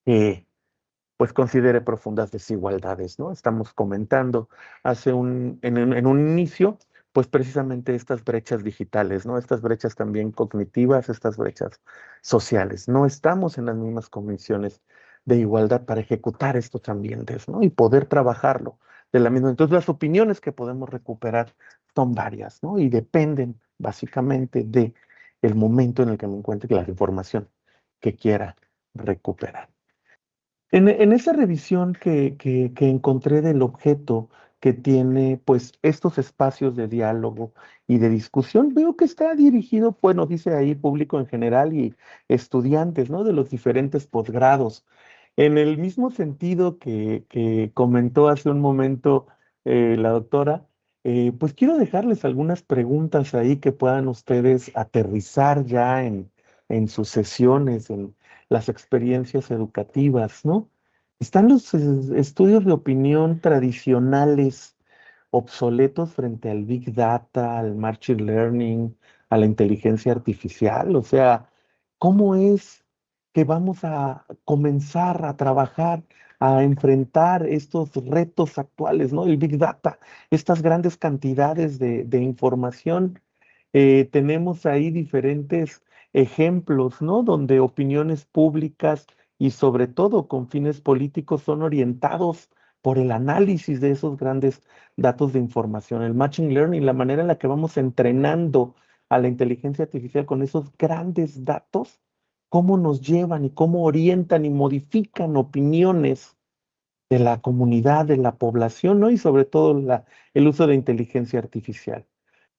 [SPEAKER 2] que pues considere profundas desigualdades, ¿no? Estamos comentando en un inicio, pues precisamente estas brechas digitales, ¿no? Estas brechas también cognitivas, estas brechas sociales. No estamos en las mismas condiciones de igualdad para ejecutar estos ambientes, ¿no? Y poder trabajarlo de la misma. Entonces, las opiniones que podemos recuperar son varias, ¿no? Y dependen básicamente de el momento en el que me encuentre, la información que quiera recuperar. En esa revisión que encontré del objeto que tiene, pues, estos espacios de diálogo y de discusión, veo que está dirigido, bueno, dice ahí público en general y estudiantes, ¿no? De los diferentes posgrados. En el mismo sentido que comentó hace un momento la doctora, pues quiero dejarles algunas preguntas ahí que puedan ustedes aterrizar ya en sus sesiones, las experiencias educativas, ¿no? Están los estudios de opinión tradicionales obsoletos frente al Big Data, al Machine Learning, a la inteligencia artificial. O sea, ¿cómo es que vamos a comenzar a trabajar, a enfrentar estos retos actuales, ¿no? El Big Data, estas grandes cantidades de información. Tenemos ahí diferentes ejemplos, ¿no? Donde opiniones públicas y sobre todo con fines políticos son orientados por el análisis de esos grandes datos de información. El machine learning, la manera en la que vamos entrenando a la inteligencia artificial con esos grandes datos, cómo nos llevan y cómo orientan y modifican opiniones de la comunidad, de la población, ¿no? Y sobre todo el uso de inteligencia artificial.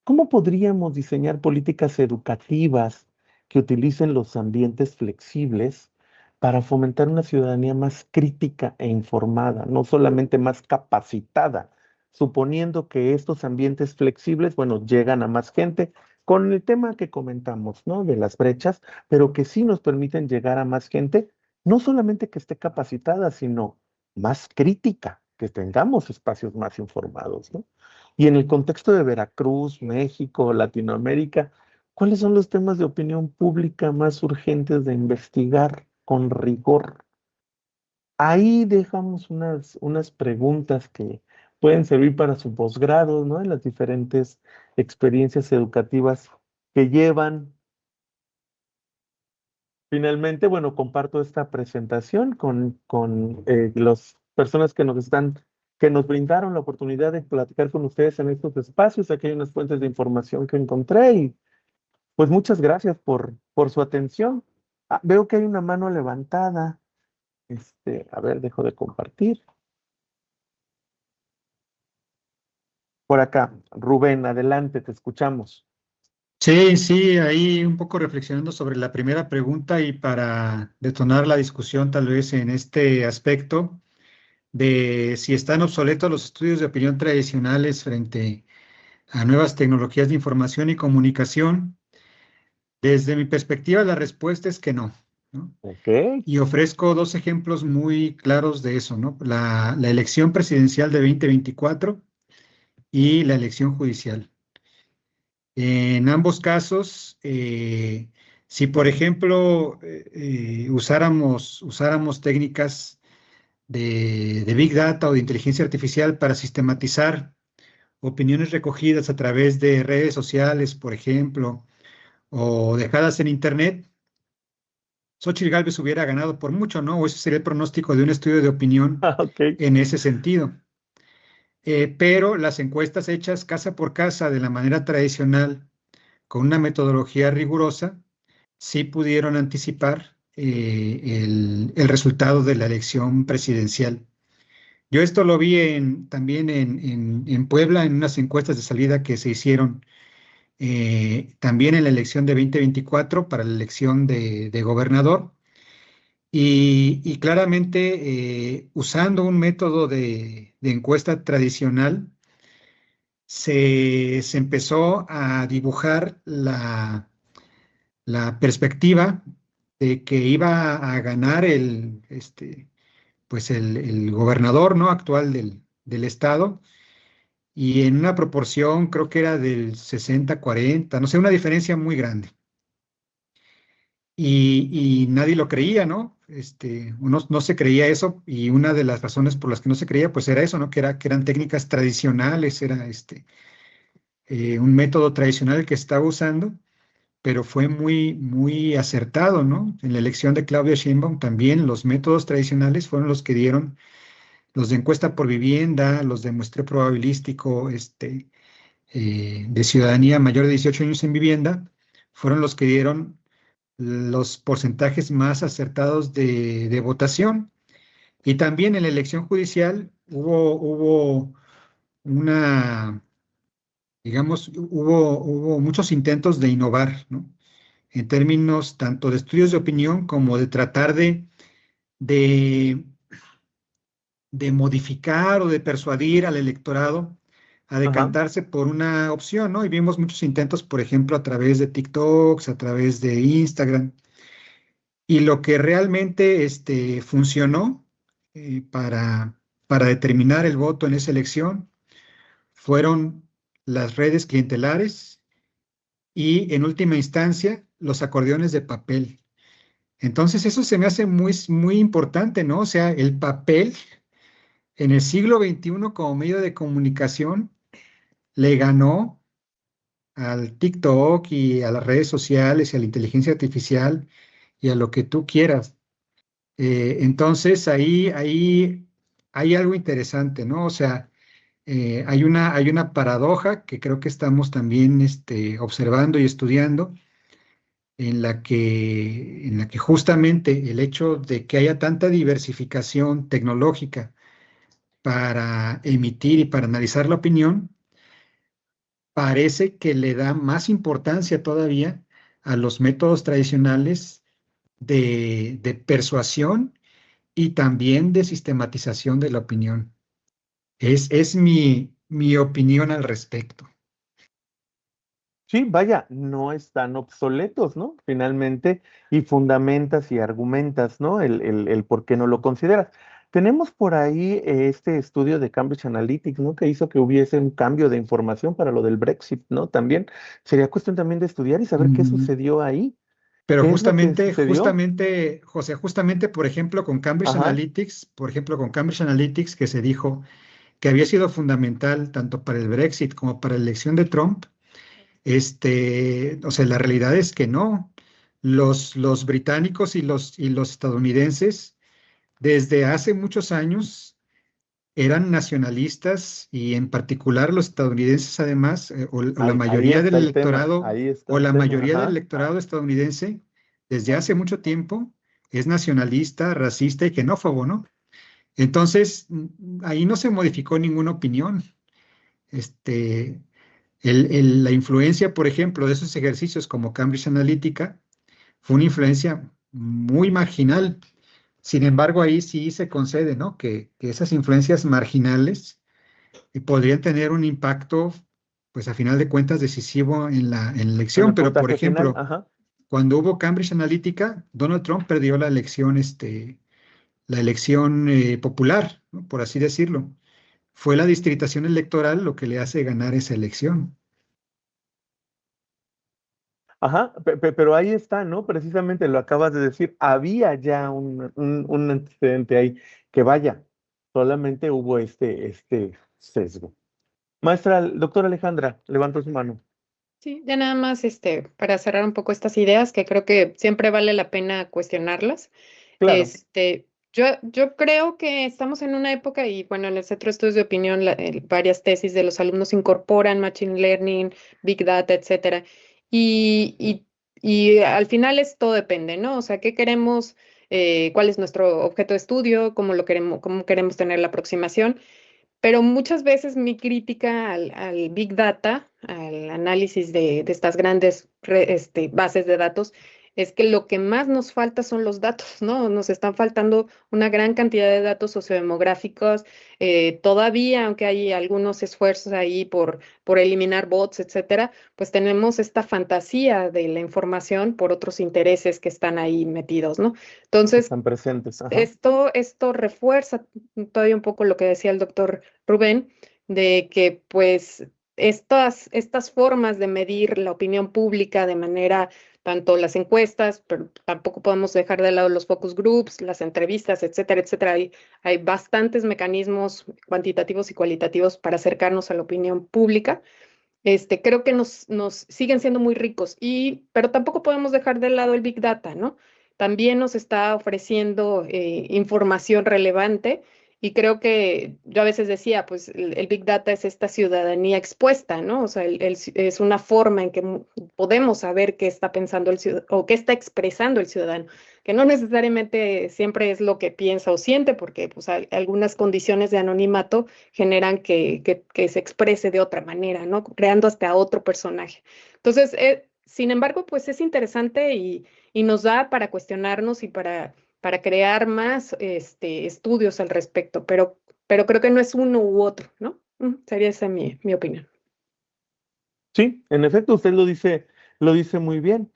[SPEAKER 2] ¿Cómo podríamos diseñar políticas educativas que utilicen los ambientes flexibles para fomentar una ciudadanía más crítica e informada, no solamente más capacitada, suponiendo que estos ambientes flexibles, bueno, llegan a más gente con el tema que comentamos, ¿no? De las brechas, pero que sí nos permiten llegar a más gente, no solamente que esté capacitada, sino más crítica, que tengamos espacios más informados, ¿no? Y en el contexto de Veracruz, México, Latinoamérica, ¿cuáles son los temas de opinión pública más urgentes de investigar con rigor? Ahí dejamos unas preguntas que pueden servir para su posgrado, ¿no? En las diferentes experiencias educativas que llevan. Finalmente, bueno, comparto esta presentación con las personas que nos brindaron la oportunidad de platicar con ustedes en estos espacios. Aquí hay unas fuentes de información que encontré y pues muchas gracias por su atención. Ah, veo que hay una mano levantada. A ver, dejo de compartir. Por acá, Rubén, adelante, te escuchamos.
[SPEAKER 7] Sí, sí, ahí un poco reflexionando sobre la primera pregunta y para detonar la discusión tal vez en este aspecto de si están obsoletos los estudios de opinión tradicionales frente a nuevas tecnologías de información y comunicación. Desde mi perspectiva, la respuesta es que no, ¿no?
[SPEAKER 2] Ok.
[SPEAKER 7] Y ofrezco dos ejemplos muy claros de eso, ¿no? La elección presidencial de 2024 y la elección judicial. En ambos casos, si por ejemplo usáramos técnicas de Big Data o de inteligencia artificial para sistematizar opiniones recogidas a través de redes sociales, por ejemplo, o dejadas en Internet, Xóchitl Gálvez hubiera ganado por mucho, ¿no? O ese sería el pronóstico de un estudio de opinión
[SPEAKER 2] Ok.
[SPEAKER 7] en ese sentido. Pero las encuestas hechas casa por casa de la manera tradicional, con una metodología rigurosa, sí pudieron anticipar el resultado de la elección presidencial. Yo esto lo vi también en Puebla, en unas encuestas de salida que se hicieron también en la elección de 2024 para la elección de gobernador. Y claramente, usando un método de encuesta tradicional, se empezó a dibujar la perspectiva de que iba a ganar pues el gobernador, ¿no? Actual del estado, y en una proporción creo que era del 60-40, no sé, una diferencia muy grande. Y nadie lo creía, ¿no? Uno no se creía eso, y una de las razones por las que no se creía, pues era eso, ¿no? Que eran técnicas tradicionales, era un método tradicional que estaba usando, pero fue muy, muy acertado, ¿no? En la elección de Claudia Sheinbaum también los métodos tradicionales fueron los que dieron, los de encuesta por vivienda, los de muestreo probabilístico, de ciudadanía mayor de 18 años en vivienda, fueron los que dieron los porcentajes más acertados de votación. Y también en la elección judicial hubo una, digamos, hubo muchos intentos de innovar, ¿no? En términos tanto de estudios de opinión como de tratar de, de modificar o de persuadir al electorado a
[SPEAKER 2] Ajá.
[SPEAKER 7] decantarse por una opción, ¿no? Y vimos muchos intentos, por ejemplo, a través de TikToks, a través de Instagram. Y lo que realmente funcionó para determinar el voto en esa elección fueron las redes clientelares y, en última instancia, los acordeones de papel. Entonces, eso se me hace muy, muy importante, ¿no? O sea, el papel en el siglo XXI como medio de comunicación le ganó al TikTok y a las redes sociales y a la inteligencia artificial y a lo que tú quieras. Entonces, ahí hay algo interesante, ¿no? O sea, hay una paradoja que creo que estamos también observando y estudiando, en la que justamente el hecho de que haya tanta diversificación tecnológica para emitir y para analizar la opinión, parece que le da más importancia todavía a los métodos tradicionales de persuasión y también de sistematización de la opinión. Es mi opinión al respecto.
[SPEAKER 2] Sí, vaya, no están obsoletos, ¿no? Finalmente, y fundamentas y argumentas, ¿no? El por qué no lo consideras. Tenemos por ahí este estudio de Cambridge Analytics, ¿no? Que hizo que hubiese un cambio de información para lo del Brexit, ¿no? También sería cuestión también de estudiar y saber qué
[SPEAKER 7] Mm,
[SPEAKER 2] sucedió ahí.
[SPEAKER 7] Pero
[SPEAKER 2] ¿Qué es lo que sucedió?
[SPEAKER 7] José, justamente, por ejemplo,
[SPEAKER 2] Ajá.
[SPEAKER 7] Con Cambridge Analytics, que se dijo que había sido fundamental tanto para el Brexit como para la elección de Trump. O sea, la realidad es que no. Los británicos y los estadounidenses desde hace muchos años eran nacionalistas, y en particular los estadounidenses además, o la
[SPEAKER 2] Ahí
[SPEAKER 7] mayoría del
[SPEAKER 2] está el tema,
[SPEAKER 7] electorado,
[SPEAKER 2] ahí está
[SPEAKER 7] o
[SPEAKER 2] el
[SPEAKER 7] la
[SPEAKER 2] tema,
[SPEAKER 7] mayoría del
[SPEAKER 2] ajá.
[SPEAKER 7] electorado estadounidense desde hace mucho tiempo es nacionalista, racista y xenófobo, ¿no? Entonces, ahí no se modificó ninguna opinión. Este, la influencia, por ejemplo, de esos ejercicios como Cambridge Analytica fue una influencia muy marginal. Sin embargo, ahí sí se concede, ¿no? Que esas influencias marginales podrían tener un impacto, pues a final de cuentas, decisivo en la
[SPEAKER 2] En
[SPEAKER 7] elección.
[SPEAKER 2] el
[SPEAKER 7] Pero, por
[SPEAKER 2] puntaje final,
[SPEAKER 7] ejemplo,
[SPEAKER 2] ajá.
[SPEAKER 7] cuando hubo Cambridge Analytica, Donald Trump perdió la elección popular, ¿no? Por así decirlo. Fue la distritación electoral lo que le hace ganar esa elección.
[SPEAKER 2] Ajá, pero ahí está, ¿no? Precisamente lo acabas de decir, había ya un antecedente ahí, que vaya, solamente hubo este sesgo. Maestra, doctora Alejandra, levantó su mano.
[SPEAKER 1] Sí, ya nada más para cerrar un poco estas ideas que creo que siempre vale la pena cuestionarlas.
[SPEAKER 2] Claro.
[SPEAKER 1] Yo creo que estamos en una época y bueno, en el Centro de Estudios de Opinión, varias tesis de los alumnos incorporan Machine Learning, Big Data, etcétera. Y, y, y al final todo depende, ¿no? O sea, ¿qué queremos? ¿Cuál es nuestro objeto de estudio? ¿Cómo queremos tener la aproximación? Pero muchas veces mi crítica al Big Data, al análisis de estas grandes bases de datos, es que lo que más nos falta son los datos, ¿no? Nos están faltando una gran cantidad de datos sociodemográficos. Todavía, aunque hay algunos esfuerzos ahí por eliminar bots, etcétera, pues tenemos esta fantasía de la información por otros intereses que están ahí metidos, ¿no? Entonces,
[SPEAKER 2] Están presentes, ajá.
[SPEAKER 1] esto refuerza todavía un poco lo que decía el doctor Rubén, de que pues estas formas de medir la opinión pública de manera, tanto las encuestas, pero tampoco podemos dejar de lado los focus groups, las entrevistas, etcétera, etcétera. Hay bastantes mecanismos cuantitativos y cualitativos para acercarnos a la opinión pública. Creo que nos siguen siendo muy ricos, pero tampoco podemos dejar de lado el Big Data, ¿no? También nos está ofreciendo información relevante y creo que yo a veces decía, pues el Big Data es esta ciudadanía expuesta, ¿no? O sea, es una forma en que podemos saber qué está pensando el ciudadano o qué está expresando el ciudadano, que no necesariamente siempre es lo que piensa o siente, porque pues algunas condiciones de anonimato generan que se exprese de otra manera, ¿no? Creando hasta otro personaje. Entonces, sin embargo, pues es interesante y nos da para cuestionarnos y para crear más estudios al respecto, pero creo que no es uno u otro, ¿no? Sería esa mi opinión.
[SPEAKER 2] Sí, en efecto, usted lo dice muy bien.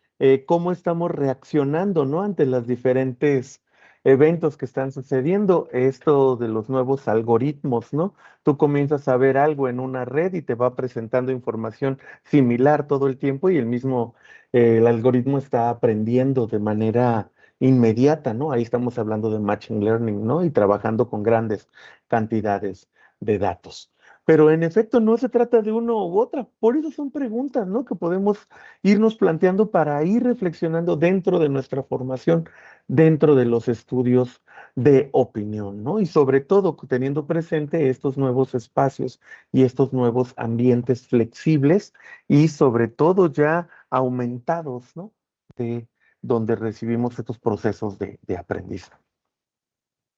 [SPEAKER 2] Cómo estamos reaccionando, ¿no? Ante los diferentes eventos que están sucediendo, esto de los nuevos algoritmos, ¿no? Tú comienzas a ver algo en una red y te va presentando información similar todo el tiempo y el algoritmo está aprendiendo de manera inmediata, ¿no? Ahí estamos hablando de Machine Learning, ¿no? Y trabajando con grandes cantidades de datos. Pero en efecto no se trata de uno u otra, por eso son preguntas, ¿no? Que podemos irnos planteando para ir reflexionando dentro de nuestra formación, dentro de los estudios de opinión, ¿no? Y sobre todo teniendo presente estos nuevos espacios y estos nuevos ambientes flexibles y sobre todo ya aumentados, ¿no? De donde recibimos estos procesos de aprendizaje.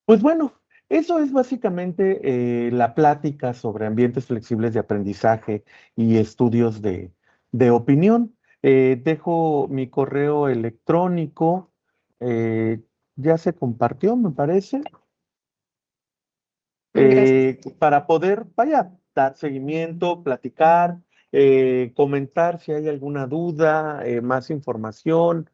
[SPEAKER 2] Pues bueno, eso es básicamente la plática sobre ambientes flexibles de aprendizaje y estudios de opinión. Dejo mi correo electrónico, eh, ya se compartió, me parece,
[SPEAKER 1] Gracias.
[SPEAKER 2] para poder, vaya, dar seguimiento, platicar, comentar si hay alguna duda, más información,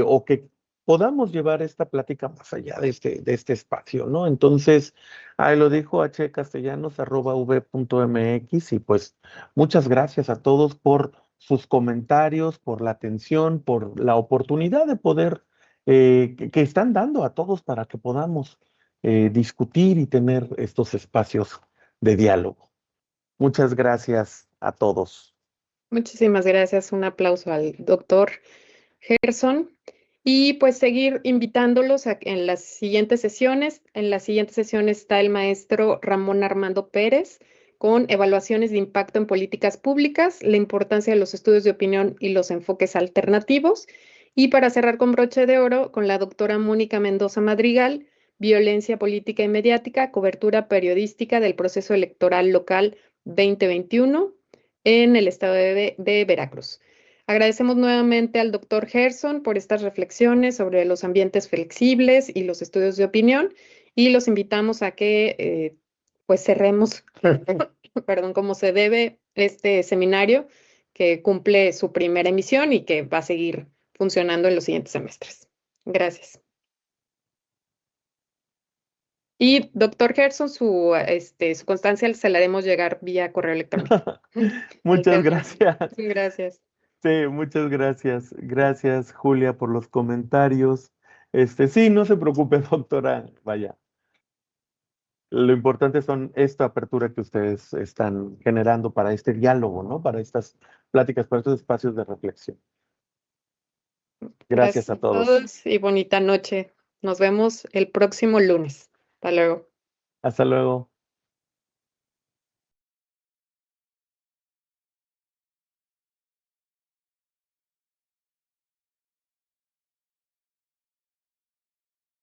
[SPEAKER 2] o que podamos llevar esta plática más allá de este espacio, ¿no? Entonces, ahí lo dijo hcastellanos@v.mx y pues muchas gracias a todos por sus comentarios, por la atención, por la oportunidad de poder, que están dando a todos para que podamos discutir y tener estos espacios de diálogo. Muchas gracias a todos.
[SPEAKER 1] Muchísimas gracias. Un aplauso al doctor Gerson. Y pues seguir invitándolos en las siguientes sesiones. En la siguiente sesión está el maestro Ramón Armando Pérez con evaluaciones de impacto en políticas públicas, la importancia de los estudios de opinión y los enfoques alternativos. Y para cerrar con broche de oro, con la doctora Mónica Mendoza Madrigal, violencia política y mediática, cobertura periodística del proceso electoral local 2021 en el estado de Veracruz. Agradecemos nuevamente al doctor Gerson por estas reflexiones sobre los ambientes flexibles y los estudios de opinión y los invitamos a que pues cerremos, perdón, como se debe este seminario que cumple su primera emisión y que va a seguir funcionando en los siguientes semestres. Gracias. Y doctor Gerson, su constancia se la haremos llegar vía correo electrónico.
[SPEAKER 2] Muchas gracias.
[SPEAKER 1] Gracias.
[SPEAKER 2] Sí, muchas gracias. Gracias, Julia, por los comentarios. Sí, no se preocupe, doctora. Vaya. Lo importante son esta apertura que ustedes están generando para este diálogo, ¿no? Para estas pláticas, para estos espacios de reflexión. Gracias a todos.
[SPEAKER 1] Todos y bonita noche. Nos vemos el próximo lunes. Hasta luego.
[SPEAKER 2] Hasta luego.